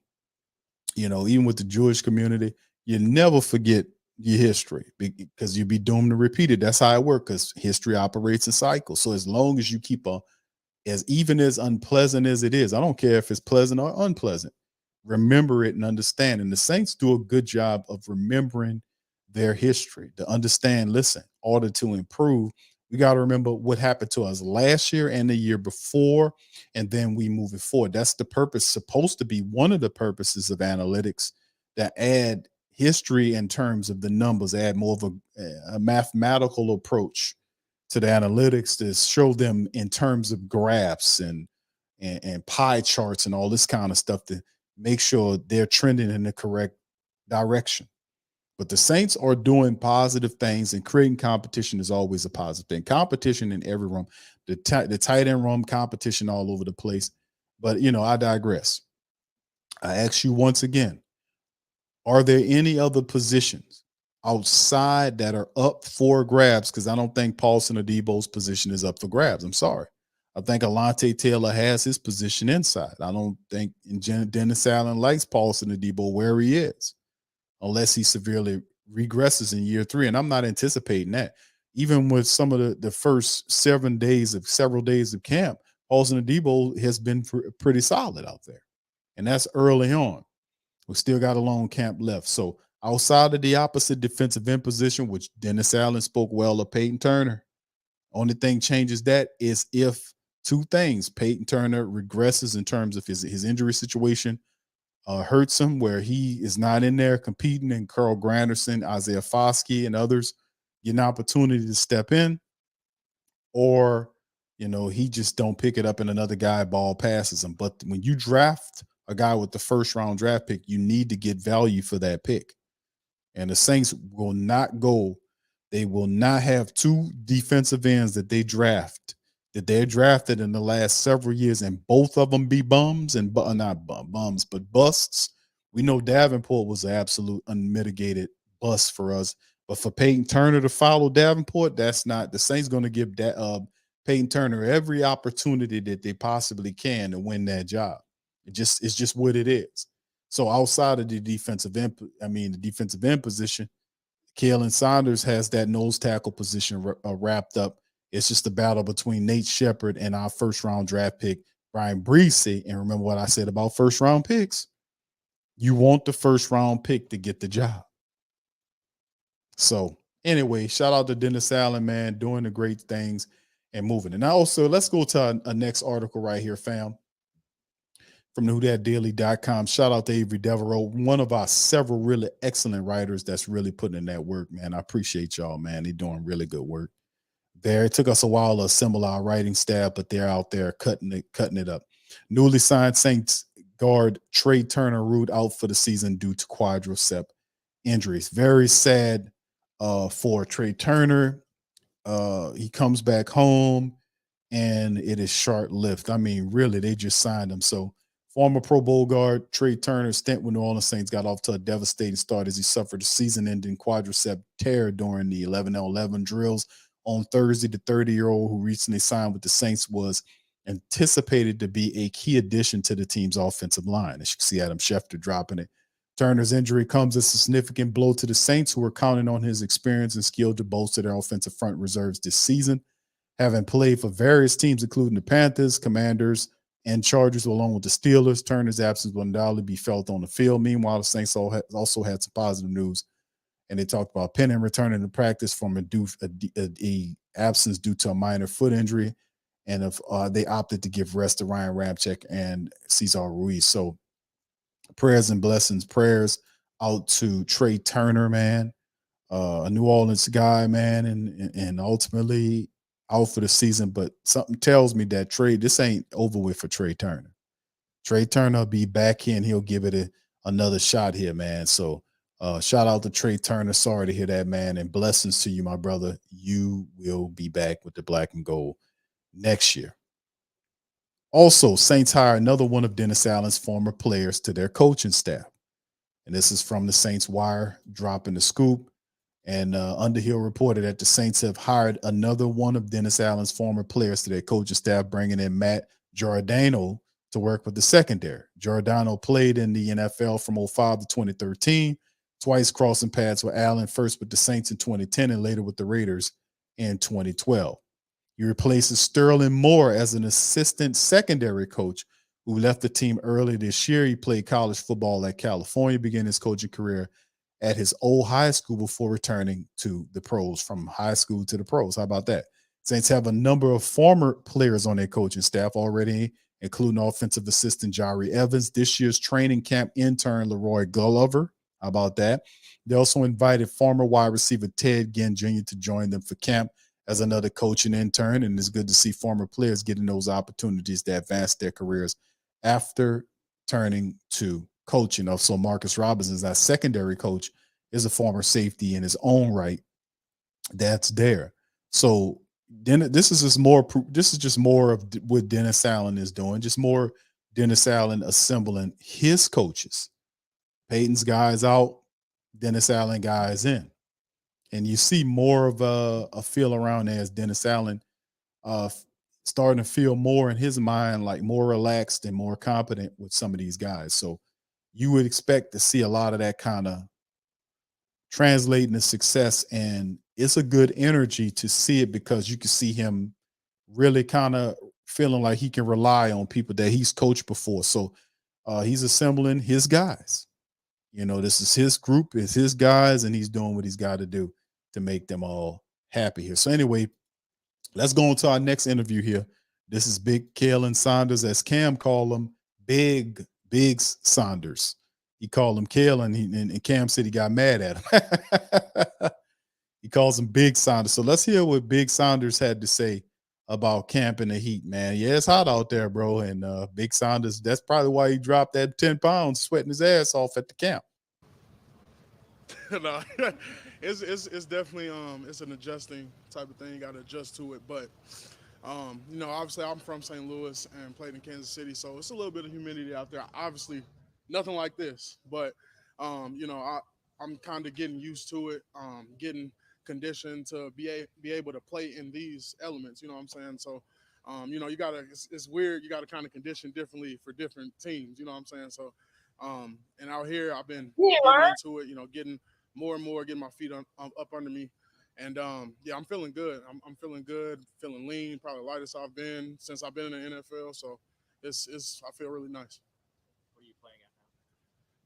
even with the Jewish community, you never forget your history because you'd be doomed to repeat it. That's how it works, because history operates in cycles. So as long as you keep even as unpleasant as it is, I don't care if it's pleasant or unpleasant, remember it and understand. And the Saints do a good job of remembering their history to understand, listen, in order to improve, we got to remember what happened to us last year and the year before, and then we move it forward. That's the purpose, supposed to be one of the purposes of analytics, that add history in terms of the numbers, add more of a mathematical approach to the analytics to show them in terms of graphs and pie charts and all this kind of stuff to make sure they're trending in the correct direction. But the Saints are doing positive things, and creating competition is always a positive thing. Competition in every room, the tight end room, competition all over the place. But, I digress. I ask you once again, are there any other positions outside that are up for grabs? Because I don't think Paulson Adebo's position is up for grabs. I'm sorry. I think Alontae Taylor has his position inside. I don't think Dennis Allen likes Paulson Adebo where he is, unless he severely regresses in year 3. And I'm not anticipating that. Even with some of the first several days of camp, Paulson Adebo has been pretty solid out there. And that's early on. We still got a long camp left. So outside of the opposite defensive end position, which Dennis Allen spoke well of Payton Turner, only thing changes that is if 2 things. Payton Turner regresses in terms of his injury situation, hurts him where he is not in there competing, and Carl Granderson, Isaiah Foskey, and others get an opportunity to step in, or he just don't pick it up and another guy ball passes him. But when you draft a guy with the first round draft pick, you need to get value for that pick. And the Saints will not have 2 defensive ends that they're drafted in the last several years, and both of them be bums and not bums, but busts. We know Davenport was an absolute unmitigated bust for us, but for Payton Turner to follow Davenport, that's not. The Saints going to give Payton Turner every opportunity that they possibly can to win that job. It's just what it is. So outside of the defensive end, the defensive end position, Kalen Saunders has that nose tackle position wrapped up. It's just a battle between Nate Shepard and our first round draft pick, Brian Breese. And remember what I said about first round picks? You want the first round pick to get the job. So anyway, shout out to Dennis Allen, man, doing the great things and moving. And also, let's go to a next article right here, fam, from whothatdaily.com. Shout out to Avery Devereaux, one of our several really excellent writers that's really putting in that work, man. I appreciate y'all, man. They're doing really good work there. It took us a while to assemble our writing staff, but they're out there cutting it up. Newly signed Saints guard Trai Turner ruled out for the season due to quadricep injuries. Very sad for Trai Turner. He comes back home and it is short-lived. I mean, really, they just signed him. So former Pro Bowl guard Trai Turner's stint with New Orleans Saints got off to a devastating start as he suffered a season-ending quadricep tear during the 11-on-11 drills on Thursday. The 30-year-old who recently signed with the Saints was anticipated to be a key addition to the team's offensive line. As you can see, Adam Schefter dropping it. Turner's injury comes as a significant blow to the Saints, who are counting on his experience and skill to bolster their offensive front reserves this season. Having played for various teams, including the Panthers, Commanders, and Chargers, along with the Steelers, Turner's absence will undoubtedly be felt on the field. Meanwhile, the Saints also had some positive news, and they talked about Payton returning to practice from a absence due to a minor foot injury, and if they opted to give rest to Ryan Ramczyk and Cesar Ruiz. So prayers and blessings, prayers out to Trai Turner, man, a New Orleans guy, man, and ultimately out for the season. But something tells me that this ain't over with for Trai Turner. Trai Turner will be back in. He'll give it another shot here, man. So shout out to Trai Turner. Sorry to hear that, man, and blessings to you, my brother. You will be back with the black and gold next year. Also, Saints hire another one of Dennis Allen's former players to their coaching staff. And this is from the Saints Wire, dropping the scoop. And Underhill reported that the Saints have hired another one of Dennis Allen's former players to their coaching staff, bringing in Matt Giordano to work with the secondary. Giordano played in the NFL from 2005 to 2013, twice crossing paths with Allen, first with the Saints in 2010 and later with the Raiders in 2012. He replaces Sterling Moore as an assistant secondary coach who left the team early this year. He played college football at California, began his coaching career at his old high school before returning to the pros, from high school to the pros. How about that? Saints have a number of former players on their coaching staff already, including offensive assistant Jari Evans, this year's training camp intern Leroy Glover. How about that? They also invited former wide receiver Ted Ginn Jr. to join them for camp as another coaching intern, and it's good to see former players getting those opportunities to advance their careers after turning to coaching. Also, Marcus Robinson, our secondary coach, is a former safety in his own right. That's there. So then this is just more of what Dennis Allen is doing, just more Dennis Allen assembling his coaches. Payton's guys out, Dennis Allen guys in. And you see more of a feel around there as Dennis Allen starting to feel more in his mind, like more relaxed and more competent with some of these guys. So you would expect to see a lot of that kind of translating to success. And it's a good energy to see it because you can see him really kind of feeling like he can rely on people that he's coached before. So he's assembling his guys. You know, this is his group, it's his guys, and he's doing what he's got to do to make them all happy here. So anyway, let's go on to our next interview here. This is Big Kalen Saunders, as Cam called him, Big Saunders. He called him Kalen, and Cam said he got mad at him. He calls him Big Saunders. So let's hear what Big Saunders had to say about camp in the heat, man. Yeah, it's hot out there, bro. And Big Saunders, that's probably why he dropped that 10 pounds, sweating his ass off at the camp. No, it's definitely it's an adjusting type of thing. You got to adjust to it, but you know, obviously I'm from St. Louis and played in Kansas City, so it's a little bit of humidity out there. Obviously, nothing like this, but you know, I'm kind of getting used to it, getting conditioned to be able to play in these elements. You know what I'm saying? So, you know, you gotta. It's weird. You gotta kind of condition differently for different teams. You know what I'm saying? So, and out here, I've been getting into it. You know, getting more and more, getting my feet up under me. And yeah, I'm feeling good. I'm feeling good, feeling lean, probably the lightest I've been since I've been in the NFL. So it's I feel really nice. What are you playing at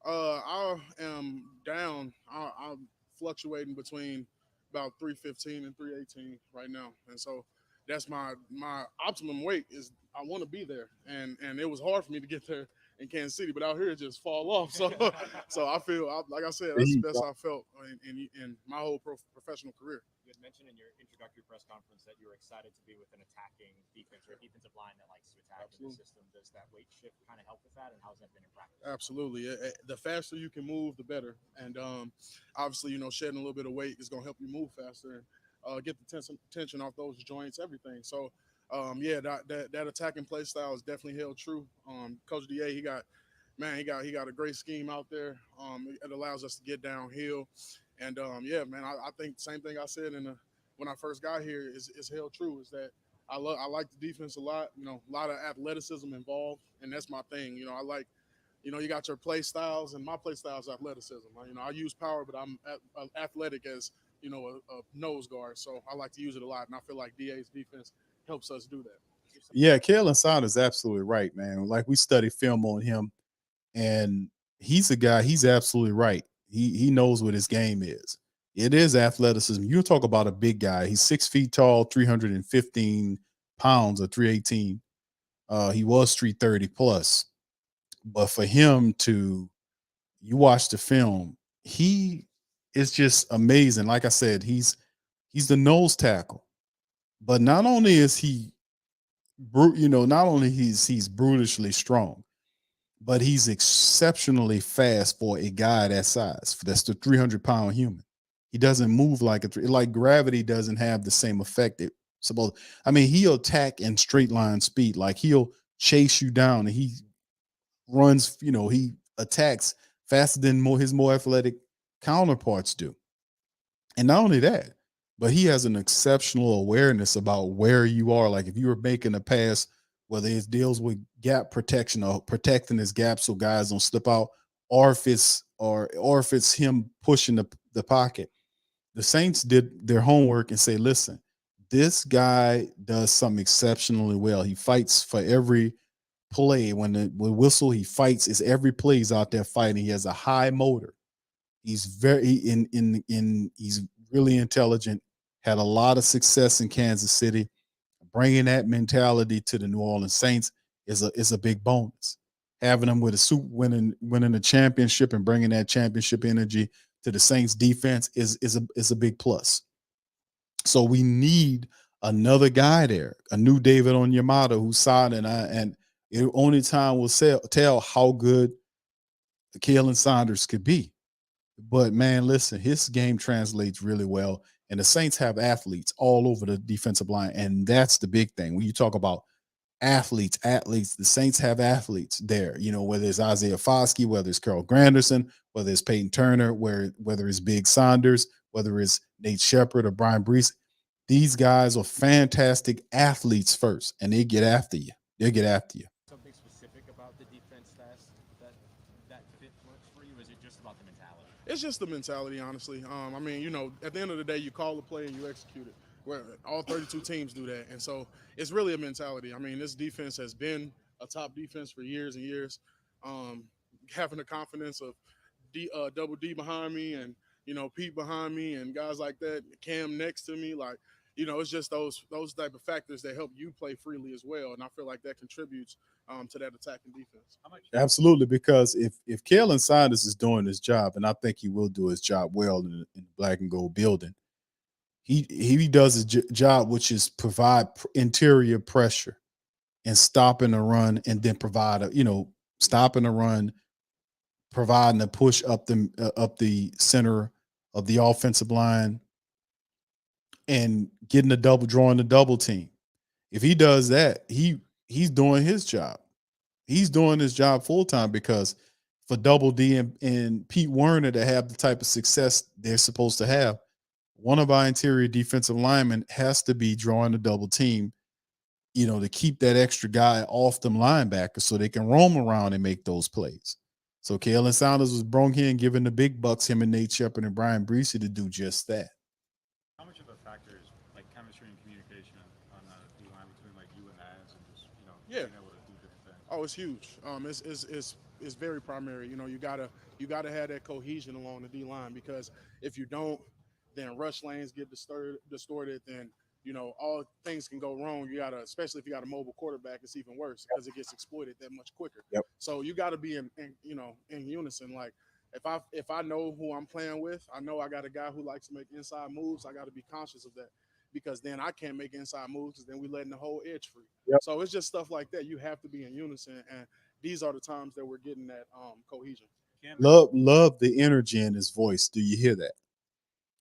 now? I am down. I'm fluctuating between about 315 and 318 right now, and so that's my optimum weight is I want to be there, and it was hard for me to get there in Kansas City, but out here it just fall off. So so I feel like I said that's the best I felt in my whole professional career. You had mentioned in your introductory press conference that you were excited to be with an attacking defense or a defensive line that likes to attack in the system. Does that weight shift kind of help with that, and how's that been in practice? Absolutely. The faster you can move, the better. And obviously, you know, shedding a little bit of weight is going to help you move faster and get the tension off those joints, everything. So, yeah, that attacking play style is definitely held true. Coach Da, he got a great scheme out there. It allows us to get downhill. And yeah, man, I think the same thing I said when I first got here is held true. Is that I like the defense a lot. You know, a lot of athleticism involved, and that's my thing. You know, I like, you know, you got your play styles, and my play style is athleticism. You know, I use power, but I'm athletic as, you know, a nose guard. So I like to use it a lot, and I feel like DA's defense helps us do that. Yeah, Kalen Saunders is absolutely right, man. Like we studied film on him, and he's a guy. He's absolutely right. He knows what his game is. It is athleticism. You talk about a big guy. He's 6 feet tall, 315 pounds or 318. He was 330 plus. But for him to, you watch the film, he is just amazing. Like I said, he's the nose tackle. But not only is he, you know, not only he's brutishly strong, but he's exceptionally fast for a guy that size. That's the 300-pound human. He doesn't move like gravity doesn't have the same effect. I mean, he'll attack in straight line speed. Like he'll chase you down, and he runs. You know, he attacks faster than his more athletic counterparts do. And not only that, but he has an exceptional awareness about where you are. Like if you were making a pass, whether it deals with gap protection or protecting his gap so guys don't slip out, or if it's him pushing the pocket. The Saints did their homework and say, listen, this guy does something exceptionally well. He fights for every play. When the whistle, he fights. Is every play he's out there fighting. He has a high motor. He's very he's really intelligent. Had a lot of success in Kansas City. Bringing that mentality to the New Orleans Saints is a big bonus. Having them with a winning a championship and bringing that championship energy to the Saints defense is a big plus. So we need another guy there, a new David Onyemata who's solid, and it only time will tell how good Kalen Saunders could be. But man, listen, his game translates really well. And the Saints have athletes all over the defensive line. And that's the big thing. When you talk about athletes, the Saints have athletes there, you know, whether it's Isaiah Foskey, whether it's Carl Granderson, whether it's Payton Turner, whether it's Big Saunders, whether it's Nate Shepard or Brian Brees. These guys are fantastic athletes first, and they get after you. They'll get after you. Something specific about the defense that fit works for you? Is it just about the mentality? It's just the mentality, honestly. I mean, you know, at the end of the day, you call the play and you execute it. Where all 32 teams do that, and so it's really a mentality. I mean, this defense has been a top defense for years and years. Having the confidence of Double D behind me, and you know Pete behind me, and guys like that, Cam next to me, like, you know, it's just those type of factors that help you play freely as well, and I feel like that contributes to that attacking defense. Absolutely, because if Kalen Saunders is doing his job, and I think he will do his job well in the black and gold building, he does a job, which is provide interior pressure and stopping the run, and then stopping the run, providing a push up the center of the offensive line, and drawing the double team. If he does that, he's doing his job. He's doing his job full time, because for Double D and Pete Werner to have the type of success they're supposed to have, one of our interior defensive linemen has to be drawing a double team, to keep that extra guy off them linebackers so they can roam around and make those plays. So Kalen Saunders was brought in, given the big bucks, him and Nate Shepard and Brian Breesy, to do just that. How much of a factor is like chemistry and communication on the D line between like you and Naz and just Yeah. being able to do different things? Oh, it's huge. It's very primary. You gotta have that cohesion along the D line, because if you don't, then rush lanes get distorted. Then all things can go wrong. Especially if you got a mobile quarterback, it's even worse because it gets exploited that much quicker. Yep. So you got to be in unison. Like if I know who I'm playing with, I know I got a guy who likes to make inside moves. I got to be conscious of that, because then I can't make inside moves, because then we letting the whole edge free. Yep. So it's just stuff like that. You have to be in unison, and these are the times that we're getting that cohesion. Love the energy in his voice. Do you hear that?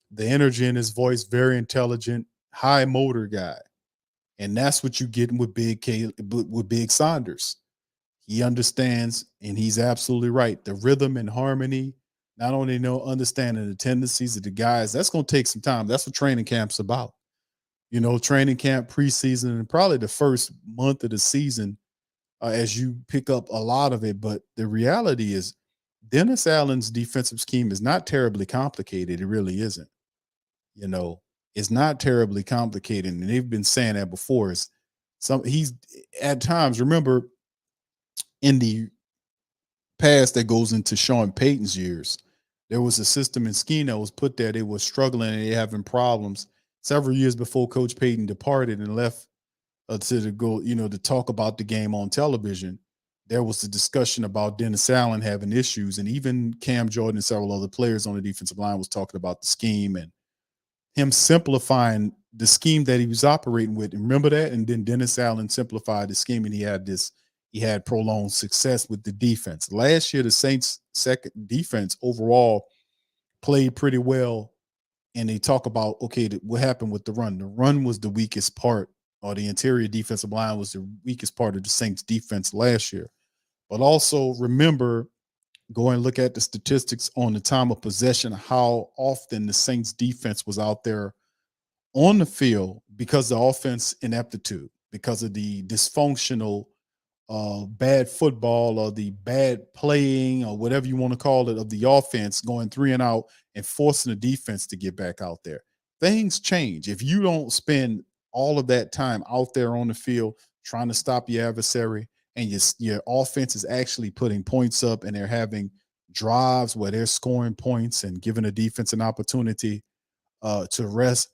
The energy in his voice, very intelligent, high motor guy. And that's what you're getting with Big Saunders. He understands, and he's absolutely right. The rhythm and harmony, not only understanding the tendencies of the guys, that's going to take some time. That's what training camp's about. Training camp, preseason, and probably the first month of the season, as you pick up a lot of it. But the reality is, Dennis Allen's defensive scheme is not terribly complicated. It really isn't. It's not terribly complicated, and they've been saying that before. He's at times, remember, in the past that goes into Sean Payton's years, there was a system and scheme that was put there. They were struggling and they having problems several years before Coach Payton departed and left to go, to talk about the game on television. There was a discussion about Dennis Allen having issues, and even Cam Jordan and several other players on the defensive line was talking about the scheme and him simplifying the scheme that he was operating with. And remember that? And then Dennis Allen simplified the scheme, and he had prolonged success with the defense. Last year, the Saints' second defense overall played pretty well. And they talk about, okay, what happened with the run? The run was the weakest part, or the interior defensive line was the weakest part of the Saints' defense last year. But also remember, go and look at the statistics on the time of possession, how often the Saints defense was out there on the field because of the offense ineptitude, because of the dysfunctional bad football or the bad playing or whatever you want to call it of the offense, going 3 and out and forcing the defense to get back out there. Things change. If you don't spend all of that time out there on the field trying to stop your adversary, and your offense is actually putting points up and they're having drives where they're scoring points and giving the defense an opportunity to rest.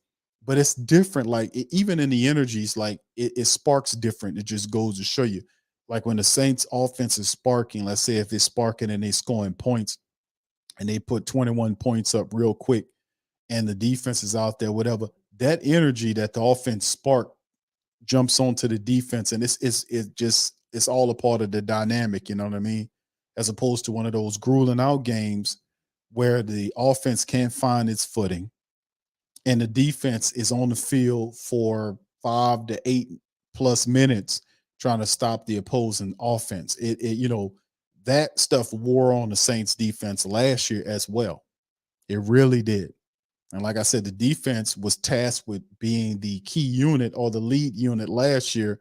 But it's different. Like even in the energies, like it sparks different. It just goes to show you. Like when the Saints offense is sparking, let's say if it's sparking and they're scoring points and they put 21 points up real quick and the defense is out there, whatever, that energy that the offense spark jumps onto the defense, and it's all a part of the dynamic, you know what I mean? As opposed to one of those grueling out games where the offense can't find its footing and the defense is on the field for 5 to 8 plus minutes trying to stop the opposing offense. That stuff wore on the Saints defense last year as well. It really did. And like I said, the defense was tasked with being the key unit or the lead unit last year,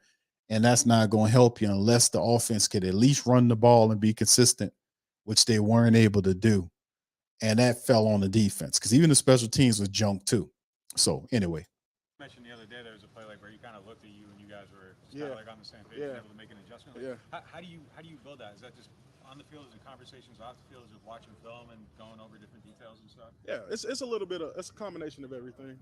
and that's not going to help you unless the offense could at least run the ball and be consistent, which they weren't able to do. And that fell on the defense because even the special teams was junk too. So anyway. You mentioned the other day there was a play like where you kind of looked at you and you guys were Yeah. kind of like on the same page and able to make an adjustment. Yeah. How do you build that? Is that just on the field? Is it conversations off the field? Is it watching film and going over different details and stuff? Yeah, it's a little bit of it's a combination of everything.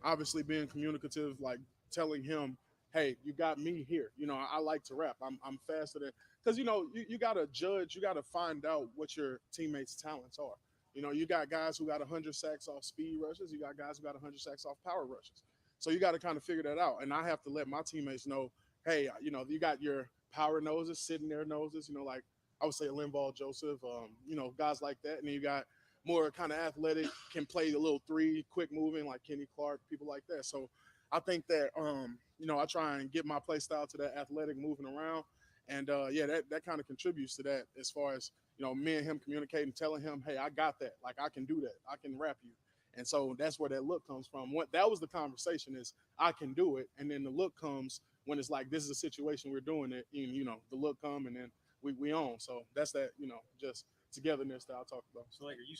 Obviously being communicative, like telling him, hey, you got me here. I like to rap. I'm faster than, because you gotta judge, you gotta find out what your teammates' talents are. You got guys who got 100 sacks off speed rushes, you got guys who got 100 sacks off power rushes. So you got to kind of figure that out. And I have to let my teammates know, hey, you got your power noses, sitting there noses, like I would say Linval Joseph, guys like that. And then you got more kind of athletic, can play a little 3, quick moving like Kenny Clark, people like that. So I think that, I try and get my play style to that athletic moving around. And that kind of contributes to that as far as, me and him communicating, telling him, hey, I got that. Like I can do that. I can rap you. And so that's where that look comes from. What that was the conversation is I can do it, and then the look comes when it's like this is a situation we're doing it. And, the look come, and then we own. So that's that just togetherness that I talked about. So, like, are you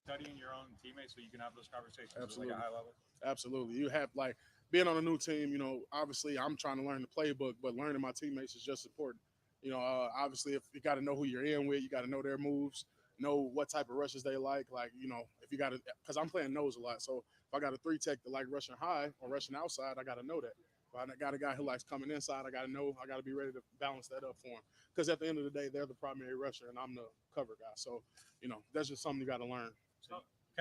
studying your own teammates so you can have those conversations Absolutely. at like a high level? Absolutely. You have like being on a new team, obviously I'm trying to learn the playbook, but learning my teammates is just important. Obviously if you got to know who you're in with, you got to know their moves, know what type of rushes they like. Like, if you got to, because I'm playing nose a lot. So if I got a 3-tech that like rushing high or rushing outside, I got to know that. If I got a guy who likes coming inside, I got to be ready to balance that up for him. Because at the end of the day, they're the primary rusher and I'm the cover guy. So, that's just something you got to learn. So,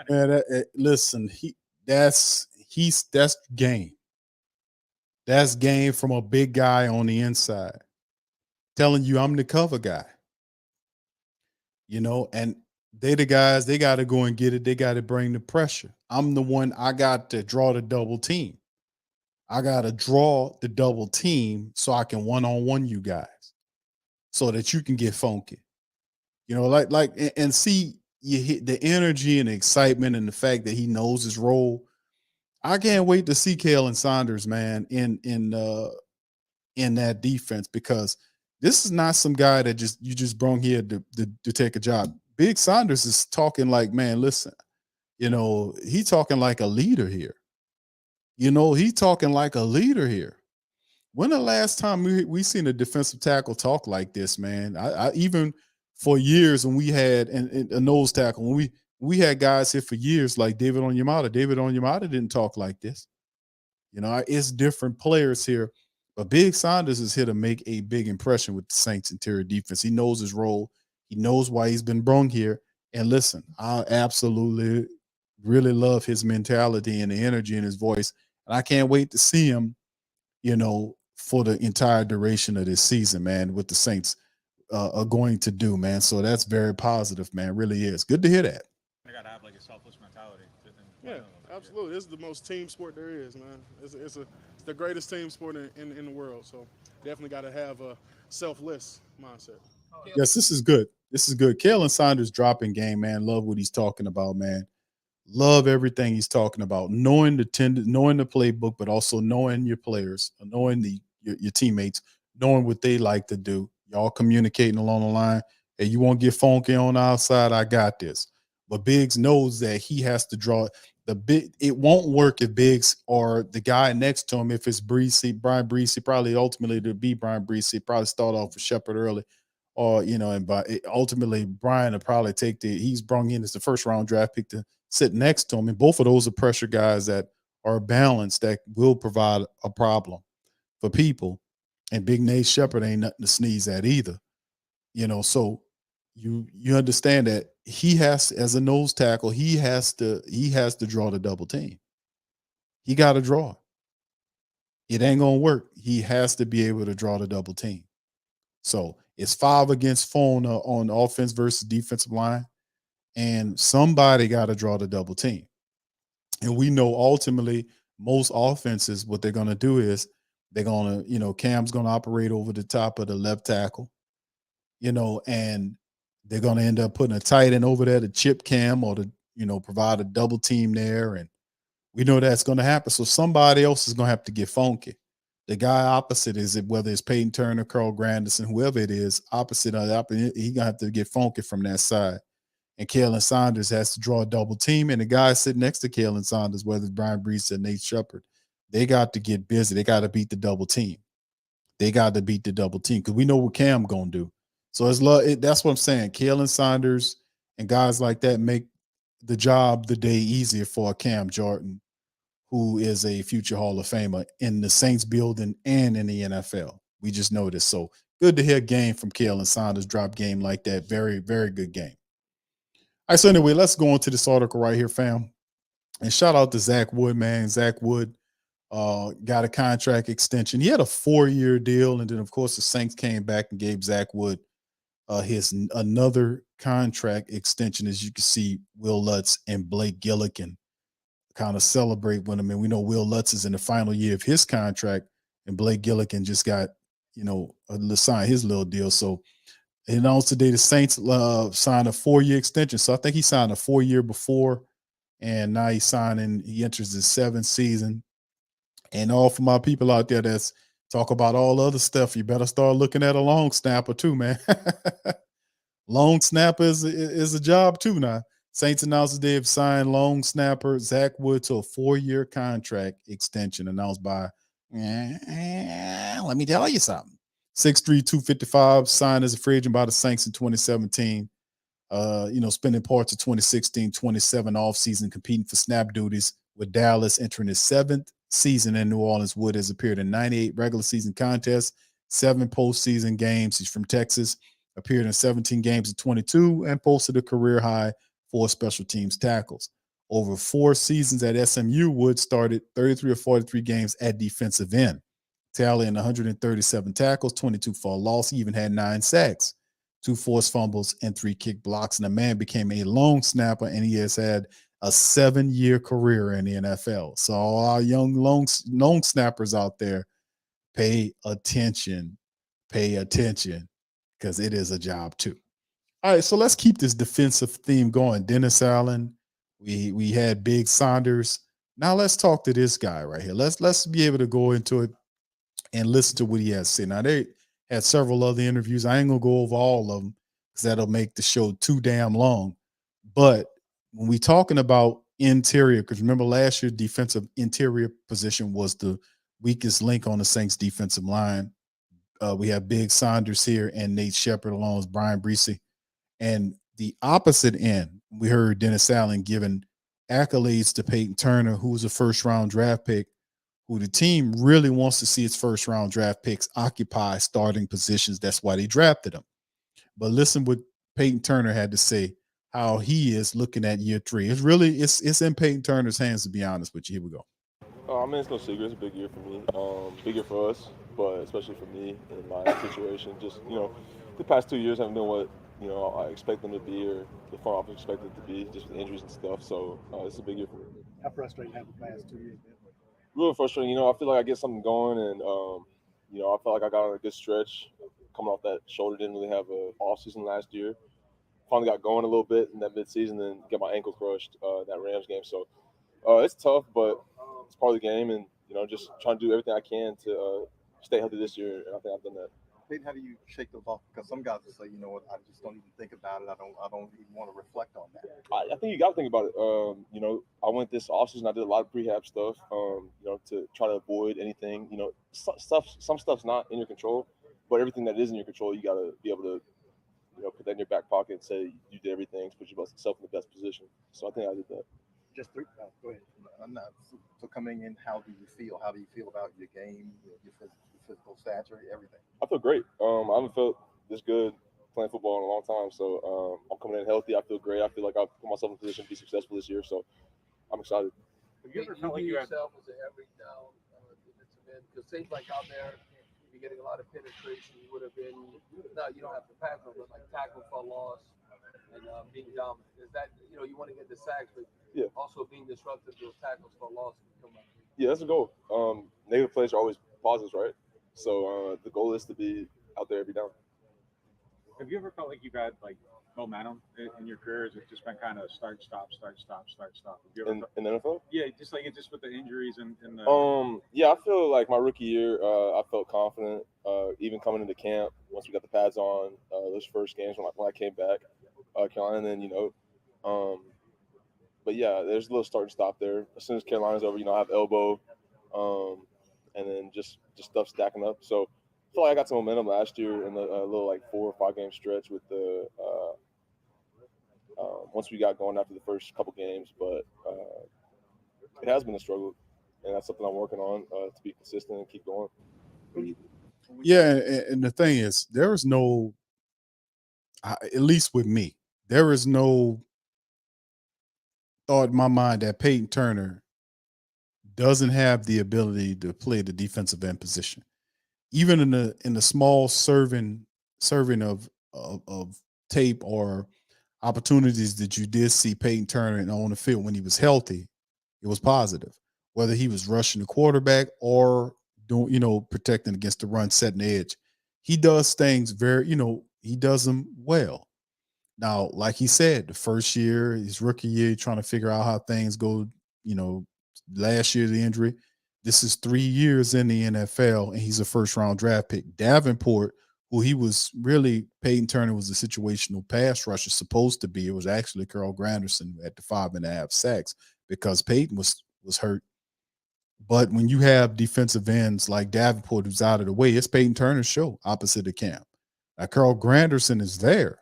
Man, listen, that's game. That's game from a big guy on the inside telling you I'm the cover guy. And they the guys, they got to go and get it. They got to bring the pressure. I'm the one, I got to draw the double team. I got to draw the double team so I can one-on-one you guys so that you can get funky. And see, you hit the energy and the excitement and the fact that he knows his role. I can't wait to see Kalen Saunders, man, in that defense, because this is not some guy that you just brought here to take a job. Big Saunders is talking like, man, listen, he talking like a leader here. He talking like a leader here. When the last time we seen a defensive tackle talk like this, man? I even for years when we had a nose tackle, when we had guys here for years like David Onyemata. David Onyemata didn't talk like this. It's different players here, but Big Saunders is here to make a big impression with the Saints interior defense. He knows his role. He knows why he's been brung here. And listen, I absolutely really love his mentality and the energy in his voice. And I can't wait to see him, for the entire duration of this season, man, what the Saints are going to do, man. So that's very positive, man. Really is. Good to hear that. I got to have like a selfless mentality. Yeah, absolutely. This is the most team sport there is, man. It's the greatest team sport in the world. So definitely got to have a selfless mindset. Yes, this is good. This is good. Kalen Saunders dropping game, man. Love what he's talking about, man. Love everything he's talking about. Knowing the playbook, but also knowing your players, knowing your teammates, knowing what they like to do. Y'all communicating along the line. Hey, you won't get funky on the outside. I got this. But Biggs knows that he has to draw the big. It won't work if Biggs or the guy next to him, if it's Brian Breesy, probably ultimately to be Brian Breesy, probably start off with Shepard early. Or, ultimately Brian will probably he's brung in as the first round draft pick to sit next to him. And both of those are pressure guys that are balanced, that will provide a problem for people. And Big Nate Shepard ain't nothing to sneeze at either. So you understand that he has, as a nose tackle, he has to draw the double team. He got to draw. It ain't gonna work. He has to be able to draw the double team. So it's 5 against 4 on the offense versus defensive line, and somebody got to draw the double team. And we know ultimately most offenses, what they're going to do is they're going to, Cam's going to operate over the top of the left tackle, and they're going to end up putting a tight end over there to chip Cam or to, provide a double team there. And we know that's going to happen. So somebody else is going to have to get funky. The guy opposite is it, whether it's Payton Turner, Carl Granderson, whoever it is, opposite of that, he's going to have to get funky from that side. And Kalen Saunders has to draw a double team. And the guy sitting next to Kalen Saunders, whether it's Brian Brees or Nate Shepard, they got to get busy. They got to beat the double team. Because we know what Cam going to do. So that's what I'm saying. Kalen Saunders and guys like that make the job the day easier for Cam Jordan, who is a future Hall of Famer in the Saints building and in the NFL. We just know this. So good to hear a game from Kalen Saunders, drop game like that. Very, very good game. All right, so anyway, let's go on to this article right here, fam. And shout out to Zach Wood, man. Zach Wood got a contract extension. He had a 4-year deal, and then, of course, the Saints came back and gave Zach Wood his another contract extension. As you can see, Will Lutz and Blake Gillikin kind of celebrate with him. And we know Will Lutz is in the final year of his contract, and Blake Gillikin just got, signed his little deal. So it announced today the Saints signed a 4-year extension. So I think he signed a 4-year before, and now he enters his 7th season. And all for my people out there that's talk about all other stuff, you better start looking at a long snapper too, man. Long snapper is a job too now. Saints announced they have signed long snapper Zach Wood to a 4-year contract extension announced by, let me tell you something. 6'3", 255, signed as a free agent by the Saints in 2017. Spending parts of 2016, 27 offseason competing for snap duties with Dallas, entering his 7th season in New Orleans. Wood has appeared in 98 regular season contests, 7 postseason games. He's from Texas, appeared in 17 games in 22, and posted a career high 4 special teams tackles. Over 4 seasons at SMU, Wood started 33 or 43 games at defensive end, tallying 137 tackles, 22 for a loss. He even had 9 sacks, 2 forced fumbles, and 3 kick blocks. And the man became a long snapper, and he has had a 7-year career in the NFL. So all our young long snappers out there, pay attention, because it is a job too. All right, so let's keep this defensive theme going. Dennis Allen, we had Big Saunders. Now let's talk to this guy right here. Let's be able to go into it and listen to what he has to say. Now they had several other interviews. I ain't gonna go over all of them because that'll make the show too damn long. But when we talking about interior, because remember last year defensive interior position was the weakest link on the Saints defensive line. We have Big Saunders here and Nate Shepard along with Brian Breesy. And the opposite end, we heard Dennis Allen giving accolades to Payton Turner, who was a first-round draft pick, who the team really wants to see its first-round draft picks occupy starting positions. That's why they drafted him. But listen what Payton Turner had to say, how he is looking at year 3. It's in Payton Turner's hands, to be honest with you. Here we go. It's no secret. It's a big year for me. Big year for us, but especially for me in my situation. Just, the past 2 years haven't been what, I expect them to be or the front office expected it to be, just with injuries and stuff. So it's a big year for me. How frustrating have the past 2 years been? Really frustrating. I feel like I get something going and, I felt like I got on a good stretch coming off that shoulder. Didn't really have a off season last year. Finally got going a little bit in that midseason and get my ankle crushed in that Rams game. So it's tough, but it's part of the game, and just trying to do everything I can to stay healthy this year, and I think I've done that. Peyton, how do you shake those off? Because some guys will say, you know what, I just don't even think about it. I don't even want to reflect on that. I think you got to think about it. I went this offseason. I did a lot of prehab stuff, to try to avoid anything. Some stuff's not in your control, but everything that is in your control, you got to be able to, put that in your back pocket and say you did everything to put yourself in the best position. So I think I did that. Just 3. Go ahead. So coming in, how do you feel? How do you feel about your game, your physical stature, everything? I feel great. I haven't felt this good playing football in a long time. So I'm coming in healthy. I feel great. I feel like I've put myself in a position to be successful this year. So I'm excited. Have you ever felt like you yourself as an every down defensive end? Because it seems like out there you're getting a lot of penetration. You would have been you don't have to pass, but like tackle for a loss and being dominant. Is that you want to get the sacks, but also being disruptive to tackles for a loss? Yeah, that's the goal. Negative plays are always positives, right? So the goal is to be out there every down. Have you ever felt like you've had like momentum in your career? Has it just been kind of start, stop, start, stop, start, stop? Have you ever in the NFL? Yeah, just with the injuries and the. Yeah, I feel like my rookie year, I felt confident. Even coming into camp, once we got the pads on, those first games when I came back, Carolina, and then but yeah, there's a little start and stop there. As soon as Carolina's over, I have elbow, and then just stuff stacking up. So I feel like I got some momentum last year in a little like 4 or 5 game stretch with the once we got going after the first couple games. But it has been a struggle, and that's something I'm working on to be consistent and keep going. Yeah, and the thing is, there is no, at least with me, there is no thought in my mind that Payton Turner doesn't have the ability to play the defensive end position. Even in the small serving of tape or opportunities that you did see Payton Turner on the field when he was healthy, it was positive. Whether he was rushing the quarterback or doing, protecting against the run, setting the edge, he does things he does them well. Now, like he said, the first year, his rookie year, trying to figure out how things go. You know, last year the injury. This is 3 years in the NFL, and he's a first round draft pick. Davenport, who he was really Payton Turner was a situational pass rusher supposed to be. It was actually Carl Granderson at the 5.5 sacks because Payton was hurt. But when you have defensive ends like Davenport who's out of the way, it's Payton Turner's show opposite the camp. Now Carl Granderson is there,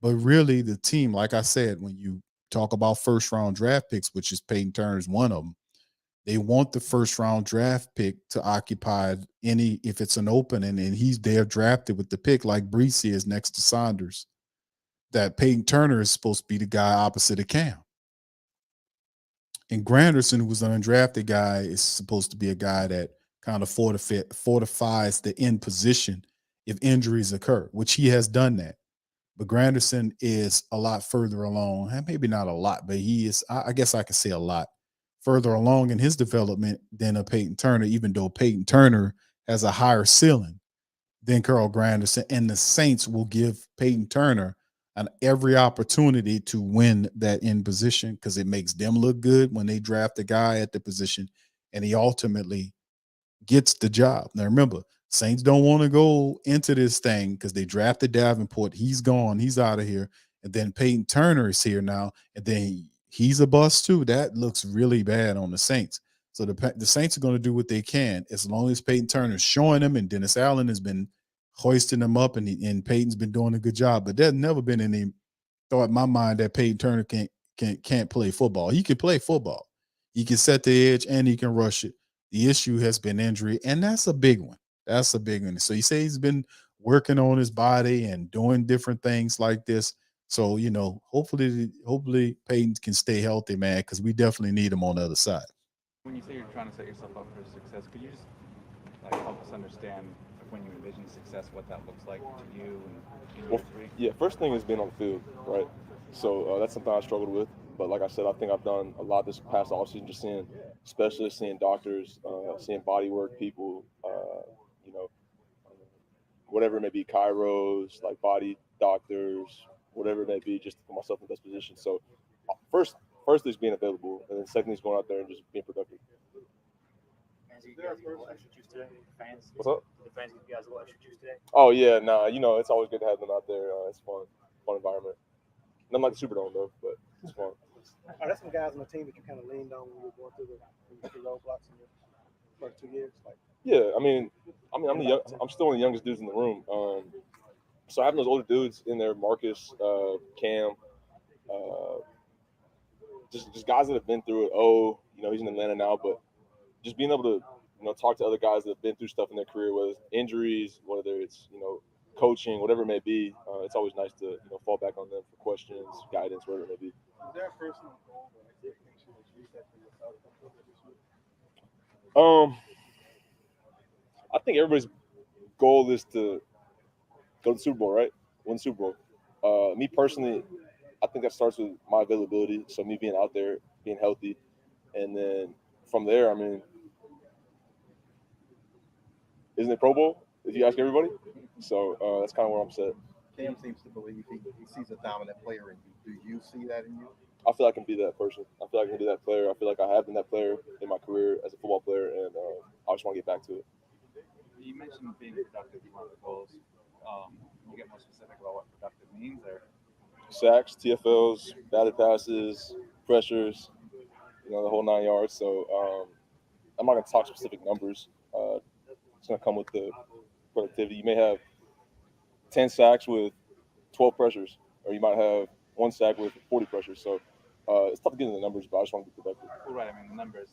but really the team, like I said, when you talk about first round draft picks, which is Payton Turner's one of them, they want the first round draft pick to occupy any if it's an opening and he's there drafted with the pick like Brees is next to Saunders. That Payton Turner is supposed to be the guy opposite of Cam. And Granderson, who was an undrafted guy, is supposed to be a guy that kind of fortifies the end position if injuries occur, which he has done that. But Granderson is a lot further along. Maybe not a lot, but he is, I guess I could say a lot further along in his development than a Payton Turner, even though Payton Turner has a higher ceiling than Carl Granderson. And the Saints will give Payton Turner every opportunity to win that in position because it makes them look good when they draft a guy at the position and he ultimately gets the job. Now remember, Saints don't want to go into this thing because they drafted Davenport. He's gone. He's out of here. And then Payton Turner is here now. And then he's a bust too. That looks really bad on the Saints. So the Saints are going to do what they can as long as Payton Turner's showing them and Dennis Allen has been hoisting them up and Payton's been doing a good job. But there's never been any thought in my mind that Payton Turner can't play football. He can play football. He can set the edge and he can rush it. The issue has been injury, and that's a big one. That's a big one. So you say he's been working on his body and doing different things like this. So, hopefully Payton can stay healthy, man, because we definitely need him on the other side. When you say you're trying to set yourself up for success, could you just help us understand when you envision success, what that looks like to you? Yeah, first thing is being on the field, right? So that's something I struggled with. But like I said, I think I've done a lot this past offseason, just seeing specialists, seeing doctors, seeing body work people, whatever it may be, chiros, like body doctors, whatever it may be, just to put myself in the best position. So first is being available, and then second is going out there and just being productive. What's up? The fans give you guys a little extra juice today? Oh yeah, it's always good to have them out there. It's fun environment. Nothing like the Superdome though, but it's fun. Are there some guys on the team that you kind of leaned on when you were going through the roadblocks in your first 2 years? Yeah, I'm still one of the youngest dudes in the room. So having those older dudes in there, Marcus, Cam, just guys that have been through it. He's in Atlanta now, but just being able to talk to other guys that have been through stuff in their career, whether it's injuries, whether it's coaching, whatever it may be. It's always nice to fall back on them for questions, guidance, whatever it may be. Is there a personal goal or expectation that you set for yourself? I think everybody's goal is to go to the Super Bowl, right? Win the Super Bowl. Me personally, I think that starts with my availability. So me being out there, being healthy, and then from there, isn't it Pro Bowl? If you ask everybody, so that's kind of where I'm set. Cam seems to believe he sees a dominant player in you. Do you see that in you? I feel I can be that person. I feel like I can be that player. I feel like I have been that player in my career as a football player, and I just want to get back to it. You mentioned being productive as one of the goals. Can you get more specific about what productive means there? Sacks, TFLs, batted passes, pressures, the whole 9 yards. So I'm not going to talk specific numbers. It's going to come with the productivity. You may have 10 sacks with 12 pressures, or you might have 1 sack with 40 pressures. So it's tough to get into the numbers, but I just want to be productive. Well, right. The numbers.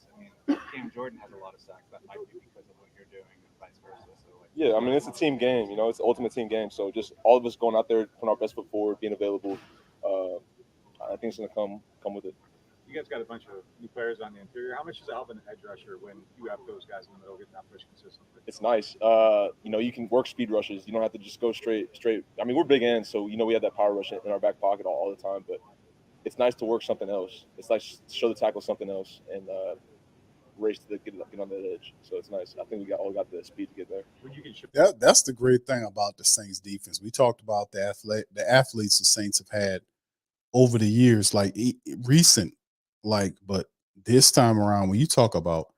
Cam Jordan has a lot of sacks. That might be because of what you're doing and vice versa. So, yeah, it's a team game. It's the ultimate team game. So just all of us going out there, putting our best foot forward, being available. I think it's going to come with it. You guys got a bunch of new players on the interior. How much does it help an edge rusher when you have those guys in the middle getting that push consistently? It's nice. You can work speed rushes. You don't have to just go straight. We're big ends, so we have that power rush in our back pocket all the time. But it's nice to work something else. It's nice to show the tackle something else. And race to get on that edge. So it's nice. I think we all got the speed to get there. When you can ship That's the great thing about the Saints defense. We talked about the athletes the Saints have had over the years, like recent, but this time around, when you talk about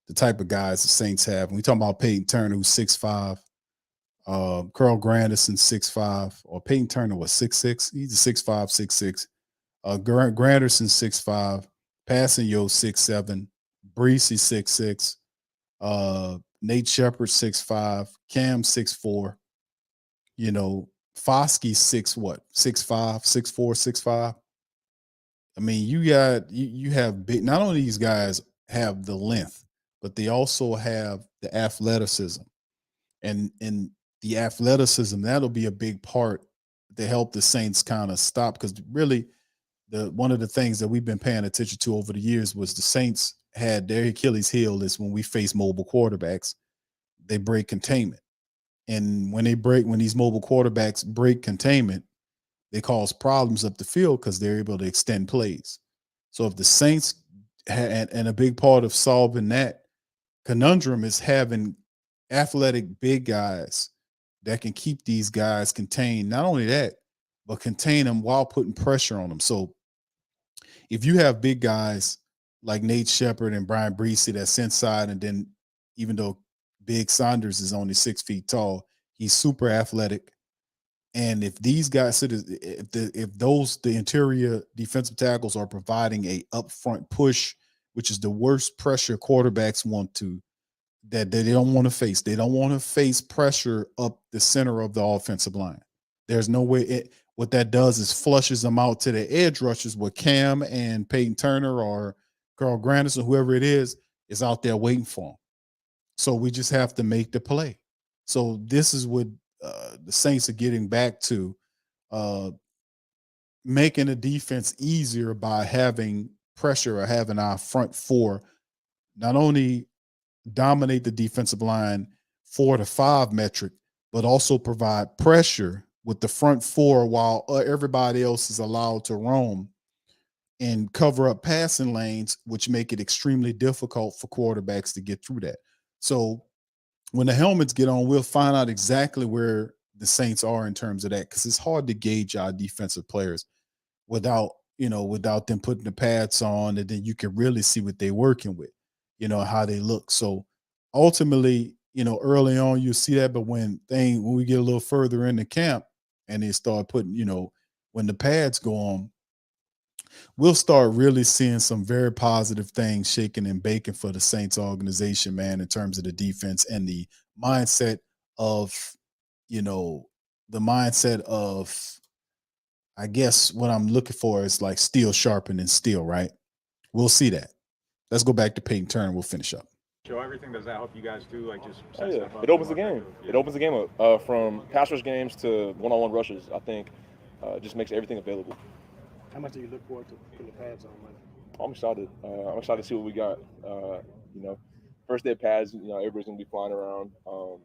the type of guys the Saints have, when we talk about Payton Turner, who's 6'5", Carl Granderson 6'5", or Payton Turner was 6'6". He's a 6'5", 6'6". Granderson 6'5", Passing Yo 6'7", Breesy 6'6", Nate Shepard 6'5", Cam 6'4", Foskey 6'5", 6'4", 6'5". I mean, you have big. Not only these guys have the length, but they also have the athleticism, and the athleticism that'll be a big part to help the Saints kind of stop. Because really, one of the things that we've been paying attention to over the years was the Saints had their Achilles heel is when we face mobile quarterbacks, they break containment, and when these mobile quarterbacks break containment, they cause problems up the field because they're able to extend plays. So if the Saints and a big part of solving that conundrum is having athletic big guys that can keep these guys contained. Not only that, but contain them while putting pressure on them. So if you have big guys like Nate Shepard and Brian Breesy that's inside, and then even though Big Saunders is only 6 feet tall, he's super athletic. And if these guys, if the interior defensive tackles are providing a upfront push, which is the worst pressure quarterbacks that they don't want to face. They don't want to face pressure up the center of the offensive line. There's no way. What that does is flushes them out to the edge rushers where Cam and Payton Turner or Carl Granderson, whoever it is out there waiting for them. So we just have to make the play. So this is what the Saints are getting back to, making the defense easier by having pressure or having our front four not only dominate the defensive line 4 to 5 metric, but also provide pressure with the front four while everybody else is allowed to roam and cover up passing lanes, which make it extremely difficult for quarterbacks to get through that. So when the helmets get on, we'll find out exactly where the Saints are in terms of that, because it's hard to gauge our defensive players without them putting the pads on, and then you can really see what they're working with, how they look. So ultimately, early on you see that, but when we get a little further in the camp and they start putting, when the pads go on, we'll start really seeing some very positive things shaking and baking for the Saints organization, man, in terms of the defense and the mindset of, I guess what I'm looking for is like steel sharpening steel, right? We'll see that. Let's go back to Payton Turner. We'll finish up. show everything. Does that help you guys too? Like just Oh, set yeah. stuff up It opens the and game. whatnot? Yeah. It opens the game up from pass rush games to one-on-one rushes. I think just makes everything available. How much do you look forward to putting the pads on, Mike? I'm excited. I'm excited to see what we got. First day of pads, everybody's gonna be flying around, but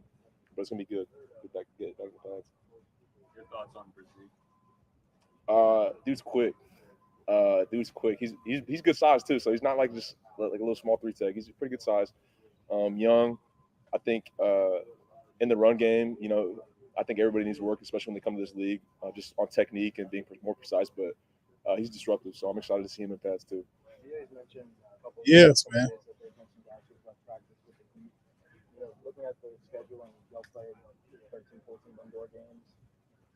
it's gonna be good. Get back to pads. Your thoughts on Brazil? Dude's quick. Dude's quick. He's good size too, so he's not like just like a little small 3 tech. He's pretty good size. Young. I think in the run game, I think everybody needs to work, especially when they come to this league, just on technique and being more precise. But he's disruptive, so I'm excited to see him in pads too. Yes, man. Looking at the schedule and y'all played 13, 14 indoor games,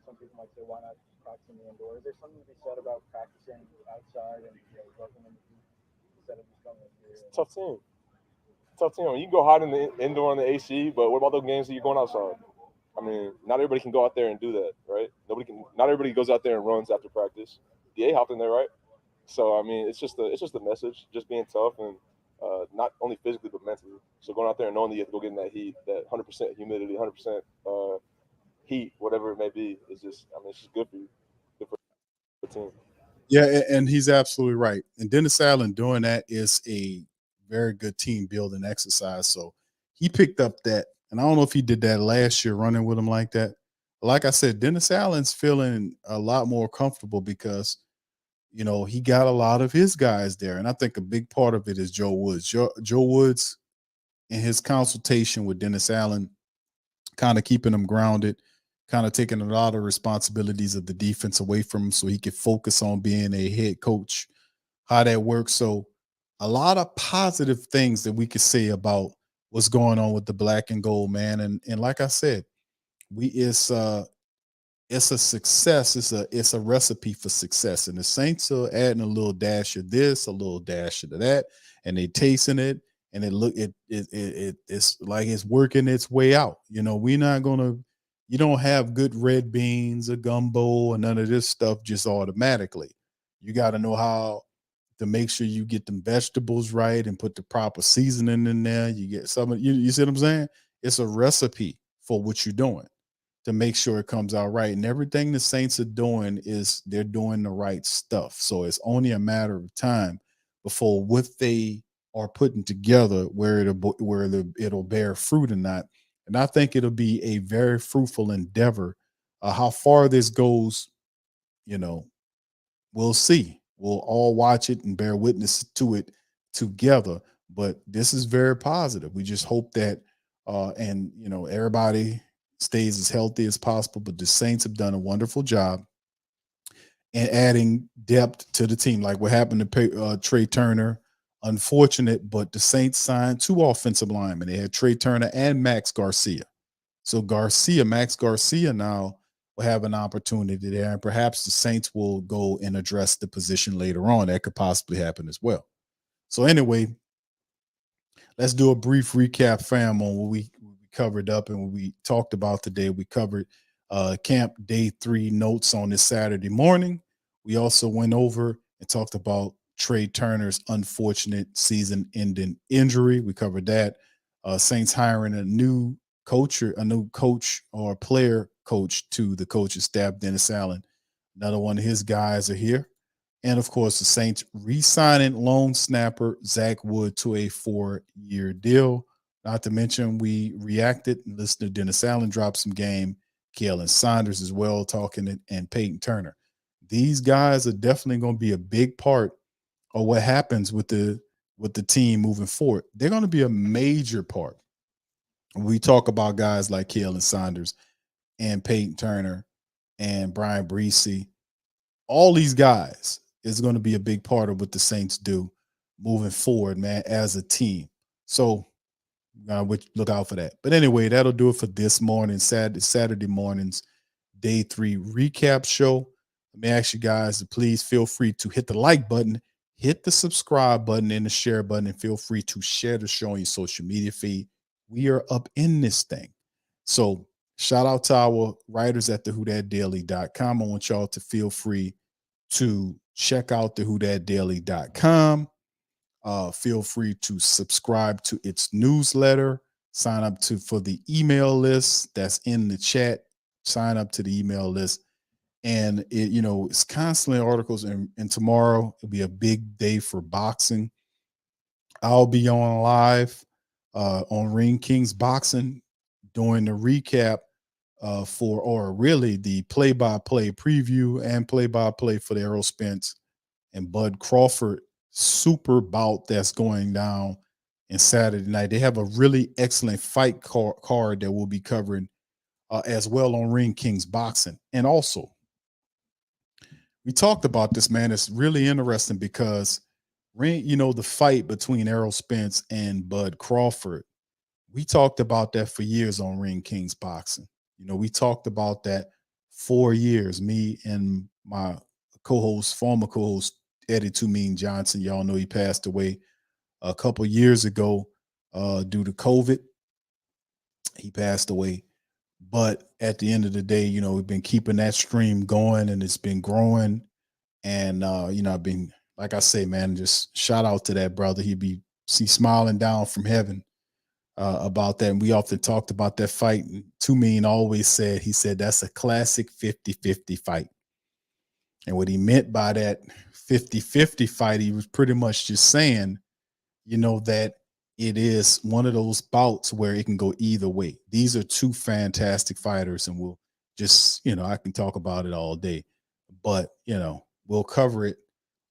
some people might say, why not practice in the indoor? Is there something to be said about practicing outside and working in the heat instead of just going in here? It's a tough team. You can go hide in the indoor in the AC, but what about those games that you're going outside? I mean, not everybody can go out there and do that, right? Not everybody goes out there and runs after practice. DA hopped in there, right? So I mean, it's just a message, just being tough and not only physically but mentally. So going out there and knowing that you have to go get in that heat, that 100% humidity, 100% heat, whatever it may be, it's just good for you, good for the team. Yeah, and he's absolutely right. And Dennis Allen doing that is a very good team building exercise. So he picked up that, and I don't know if he did that last year running with him like that. Like I said, Dennis Allen's feeling a lot more comfortable because, you know, he got a lot of his guys there. And I think a big part of it is Joe Woods. Joe Woods, in his consultation with Dennis Allen, kind of keeping him grounded, kind of taking a lot of responsibilities of the defense away from him so he could focus on being a head coach, how that works. So a lot of positive things that we could say about what's going on with the black and gold, man. And like I said, it's a success. It's a recipe for success. And the Saints are adding a little dash of this, a little dash of that, and they tasting it, and it's like it's working its way out. You know, we're not gonna. You don't have good red beans or gumbo or none of this stuff just automatically. You got to know how to make sure you get them vegetables right and put the proper seasoning in there. You get some. You see what I'm saying? It's a recipe for what you're doing to make sure it comes out right. And everything the Saints are doing is they're doing the right stuff. So it's only a matter of time before what they are putting together where it'll bear fruit or not. And I think it'll be a very fruitful endeavor. How far this goes, you know, we'll see. We'll all watch it and bear witness to it together. But this is very positive. We just hope that, and you know, everybody stays as healthy as possible. But the Saints have done a wonderful job in adding depth to the team, like what happened to Trai Turner. Unfortunate, but the Saints signed 2 offensive linemen. They had Trai Turner and Max Garcia. So Max Garcia now will have an opportunity there, and perhaps the Saints will go and address the position later on. That could possibly happen as well. So anyway, let's do a brief recap, fam, on what we covered up and what we talked about today. We covered camp day 3 notes on this Saturday morning. We also went over and talked about Trai Turner's unfortunate season-ending injury. We covered that. Saints hiring a new coach or player coach to the coaching staff, Dennis Allen. Another one of his guys are here. And, of course, the Saints re-signing lone snapper Zach Wood to a 4-year deal. Not to mention, we reacted and listened to Dennis Allen drop some game, Kalen Saunders as well talking, and Payton Turner. These guys are definitely going to be a big part of what happens with the team moving forward. They're going to be a major part. We talk about guys like Kalen Saunders and Payton Turner and Brian Breesy. All these guys is going to be a big part of what the Saints do moving forward, man, as a team. So look out for that. But anyway, that'll do it for this morning, Saturday morning's day 3 recap show. Let me ask you guys to please feel free to hit the like button, hit the subscribe button and the share button, and feel free to share the show on your social media feed. We are up in this thing. So shout out to our writers at thewhothatdaily.com. I want y'all to feel free to check out thewhothatdaily.com. Feel free to subscribe to its newsletter. Sign up for the email list that's in the chat. Sign up to the email list. And it's constantly articles. And tomorrow it'll be a big day for boxing. I'll be on live on Ring Kings Boxing doing the recap or really the play-by-play preview and play-by-play for the Errol Spence and Bud Crawford super bout that's going down in Saturday night. They have a really excellent fight card that we'll be covering as well on Ring Kings Boxing. And also, we talked about this, man. It's really interesting because the fight between Errol Spence and Bud Crawford, we talked about that for years on Ring Kings Boxing. We talked about that for years, me and my former co-host, Eddie Too Mean Johnson. Y'all know he passed away a couple years ago due to COVID. He passed away. But at the end of the day, we've been keeping that stream going and it's been growing. And, I've been, like I say, man, just shout out to that brother. He's smiling down from heaven about that. And we often talked about that fight. And Too Mean always said, that's a classic 50-50 fight. And what he meant by that 50-50 fight, he was pretty much just saying, that it is one of those bouts where it can go either way. These are 2 fantastic fighters, and we'll just, I can talk about it all day. But, we'll cover it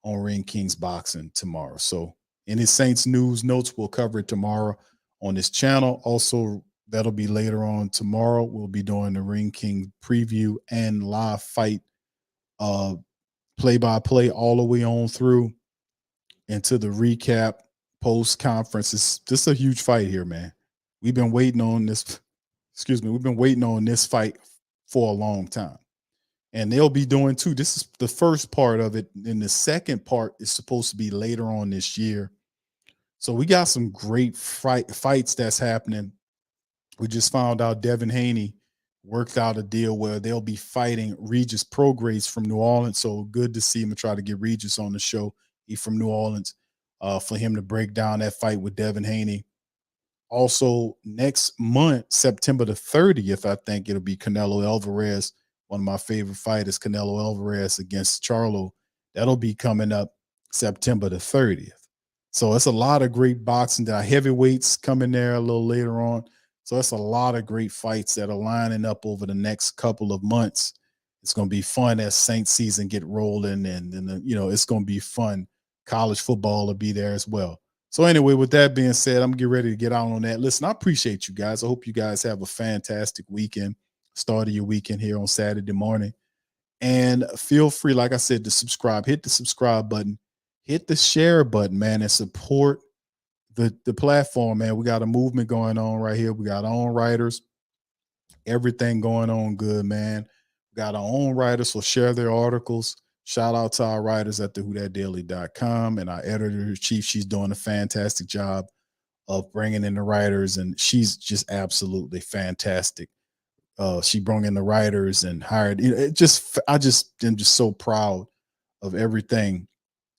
on Ring Kings Boxing tomorrow. So any Saints news notes, we'll cover it tomorrow on this channel. Also, that'll be later on tomorrow. We'll be doing the Ring King preview and live fight play-by-play all the way on through into the recap post-conference. This is a huge fight here, man. We've been waiting on this. We've been waiting on this fight for a long time. And they'll be doing too. This is the first part of it. And the second part is supposed to be later on this year. So we got some great fights that's happening. We just found out Devin Haney worked out a deal where they'll be fighting Regis Prograis from New Orleans. So good to see him and try to get Regis on the show. He's from New Orleans, for him to break down that fight with Devin Haney. Also, next month, September the 30th, I think it'll be Canelo Alvarez, one of my favorite fighters, Canelo Alvarez against Charlo. That'll be coming up September the 30th. So it's a lot of great boxing. There are heavyweights coming there a little later on. So it's a lot of great fights that are lining up over the next couple of months. It's going to be fun as Saints season get rolling, and it's going to be fun. College football will be there as well. So anyway, with that being said, I'm getting ready to get out on that. Listen, I appreciate you guys. I hope you guys have a fantastic weekend, start of your weekend here on Saturday morning. And feel free, like I said, to subscribe. Hit the subscribe button. Hit the share button, man, and support the platform, man. We got a movement going on right here. We got our own writers. Everything going on good, man. We got our own writers, so share their articles. Shout out to our writers at thewhothatdaily.com and our editor-in-chief. She's doing a fantastic job of bringing in the writers, and she's just absolutely fantastic. She brought in the writers and hired. I just am just so proud of everything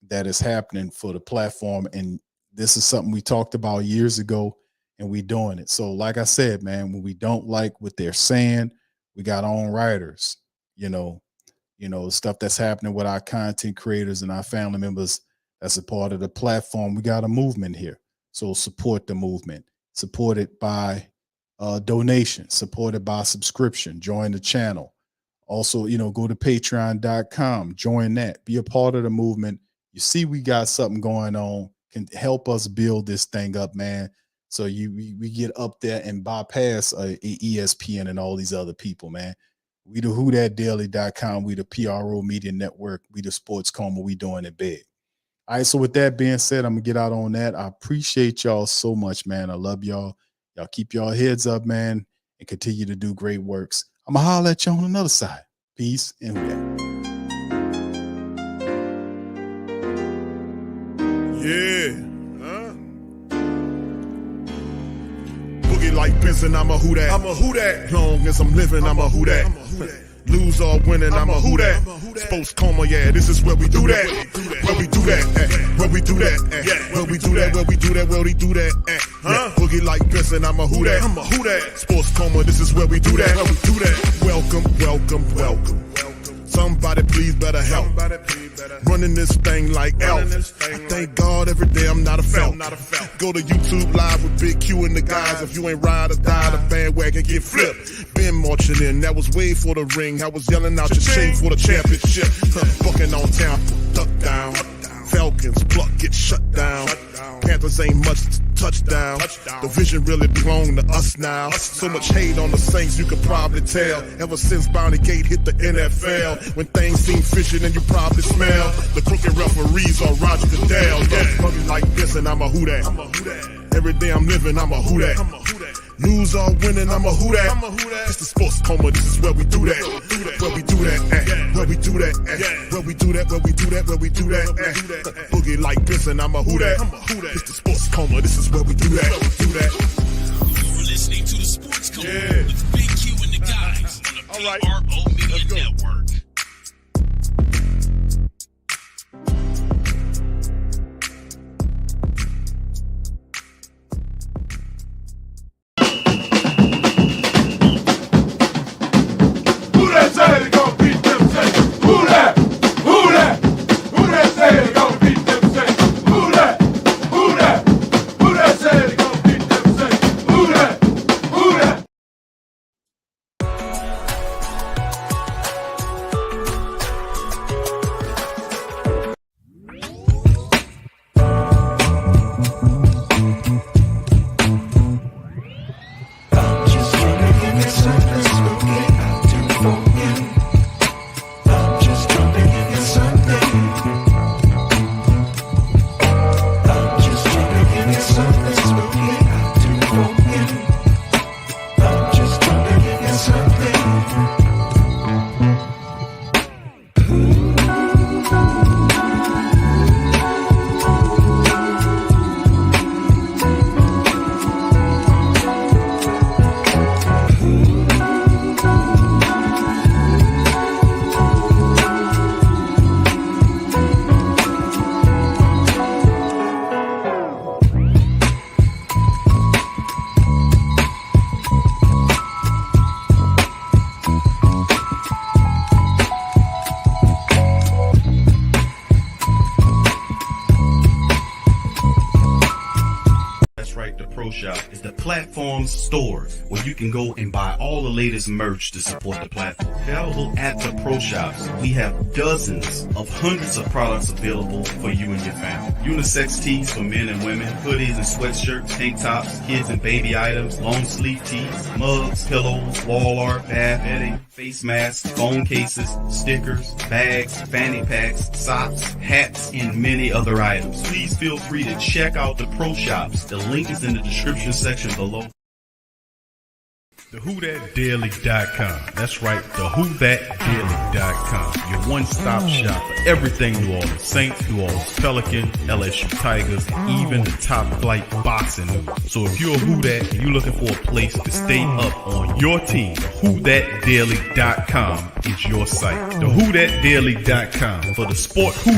that is happening for the platform. And this is something we talked about years ago, and we doing it. So like I said, man, when we don't like what they're saying, we got our own writers, stuff that's happening with our content creators and our family members that's a part of the platform. We got a movement here. So support the movement. Support it by donation, support it by subscription, join the channel. Also, go to patreon.com, join that, be a part of the movement. You see, we got something going on, can help us build this thing up, man. So we get up there and bypass ESPN and all these other people, man. We the whothatdaily.com, we the PRO Media Network, we the Sports Coma, we doing it big. All right, so with that being said, I'm going to get out on that. I appreciate y'all so much, man. I love y'all. Y'all keep y'all heads up, man, and continue to do great works. I'm going to holler at you on another side. Peace and who Boogie like Benson, I'm a who that. I'm a who that. Long as I'm living, I'm a who that. Lose or winning, I'm a who that. Sports Coma, yeah, this is where we do that. Where we do that, where we do that, where we do that, where we do that, where we do that. Boogie like Benson, I'm a who that. I'm a who that. Sports Coma, this is where we do that. Where we do that. Welcome, welcome, welcome. Somebody please better help. Running this thing like Elvis. I thank God every day I'm not a felt. Go to YouTube Live with Big Q and the guys. If you ain't ride or die, the bandwagon get flipped. Been marching in, that was way for the ring. I was yelling out your chain for the championship. Bucking on town, duck down. Falcons pluck, get shut down. Panthers ain't much touchdown. The vision really belong to us now. So much hate on the Saints, you could probably tell. Ever since Bounty Gate hit the NFL, when things seem fishy, then you probably smell the crooked referees on Roger Goodell. Yeah, like this, and I'm a who that. Every day I'm living, I'm a who that. Lose or winning, I'm a who that. It's the Sports Coma, this is where we do that. Where we do that, where we do that, where we do that, where we do that, where we do that. Boogie like this, and I'm a who that. It's the Sports Coma, this is where we do that. You're listening to the Sports Coma with Big Q and the guys on the PRO Media Network. platform's store, where you can go and buy all the latest merch to support the platform. Available at the Pro Shops, we have dozens of hundreds of products available for you and your family. Unisex tees for men and women, hoodies and sweatshirts, tank tops, kids and baby items, long sleeve tees, mugs, pillows, wall art, bath bedding, face masks, phone cases, stickers, bags, fanny packs, socks, hats, and many other items. Please feel free to check out the Pro Shops. The link is in the description section below. TheWhoThatDaily.com. That's right, TheWhoThatDaily.com. Your one-stop shop for everything New Orleans Saints, New Orleans Pelicans, LSU Tigers, and even the top flight boxing news. So if you're a Who That and you're looking for a place to stay up on your team, TheWhoThatDaily.com is your site. TheWhoThatDaily.com for the sport Who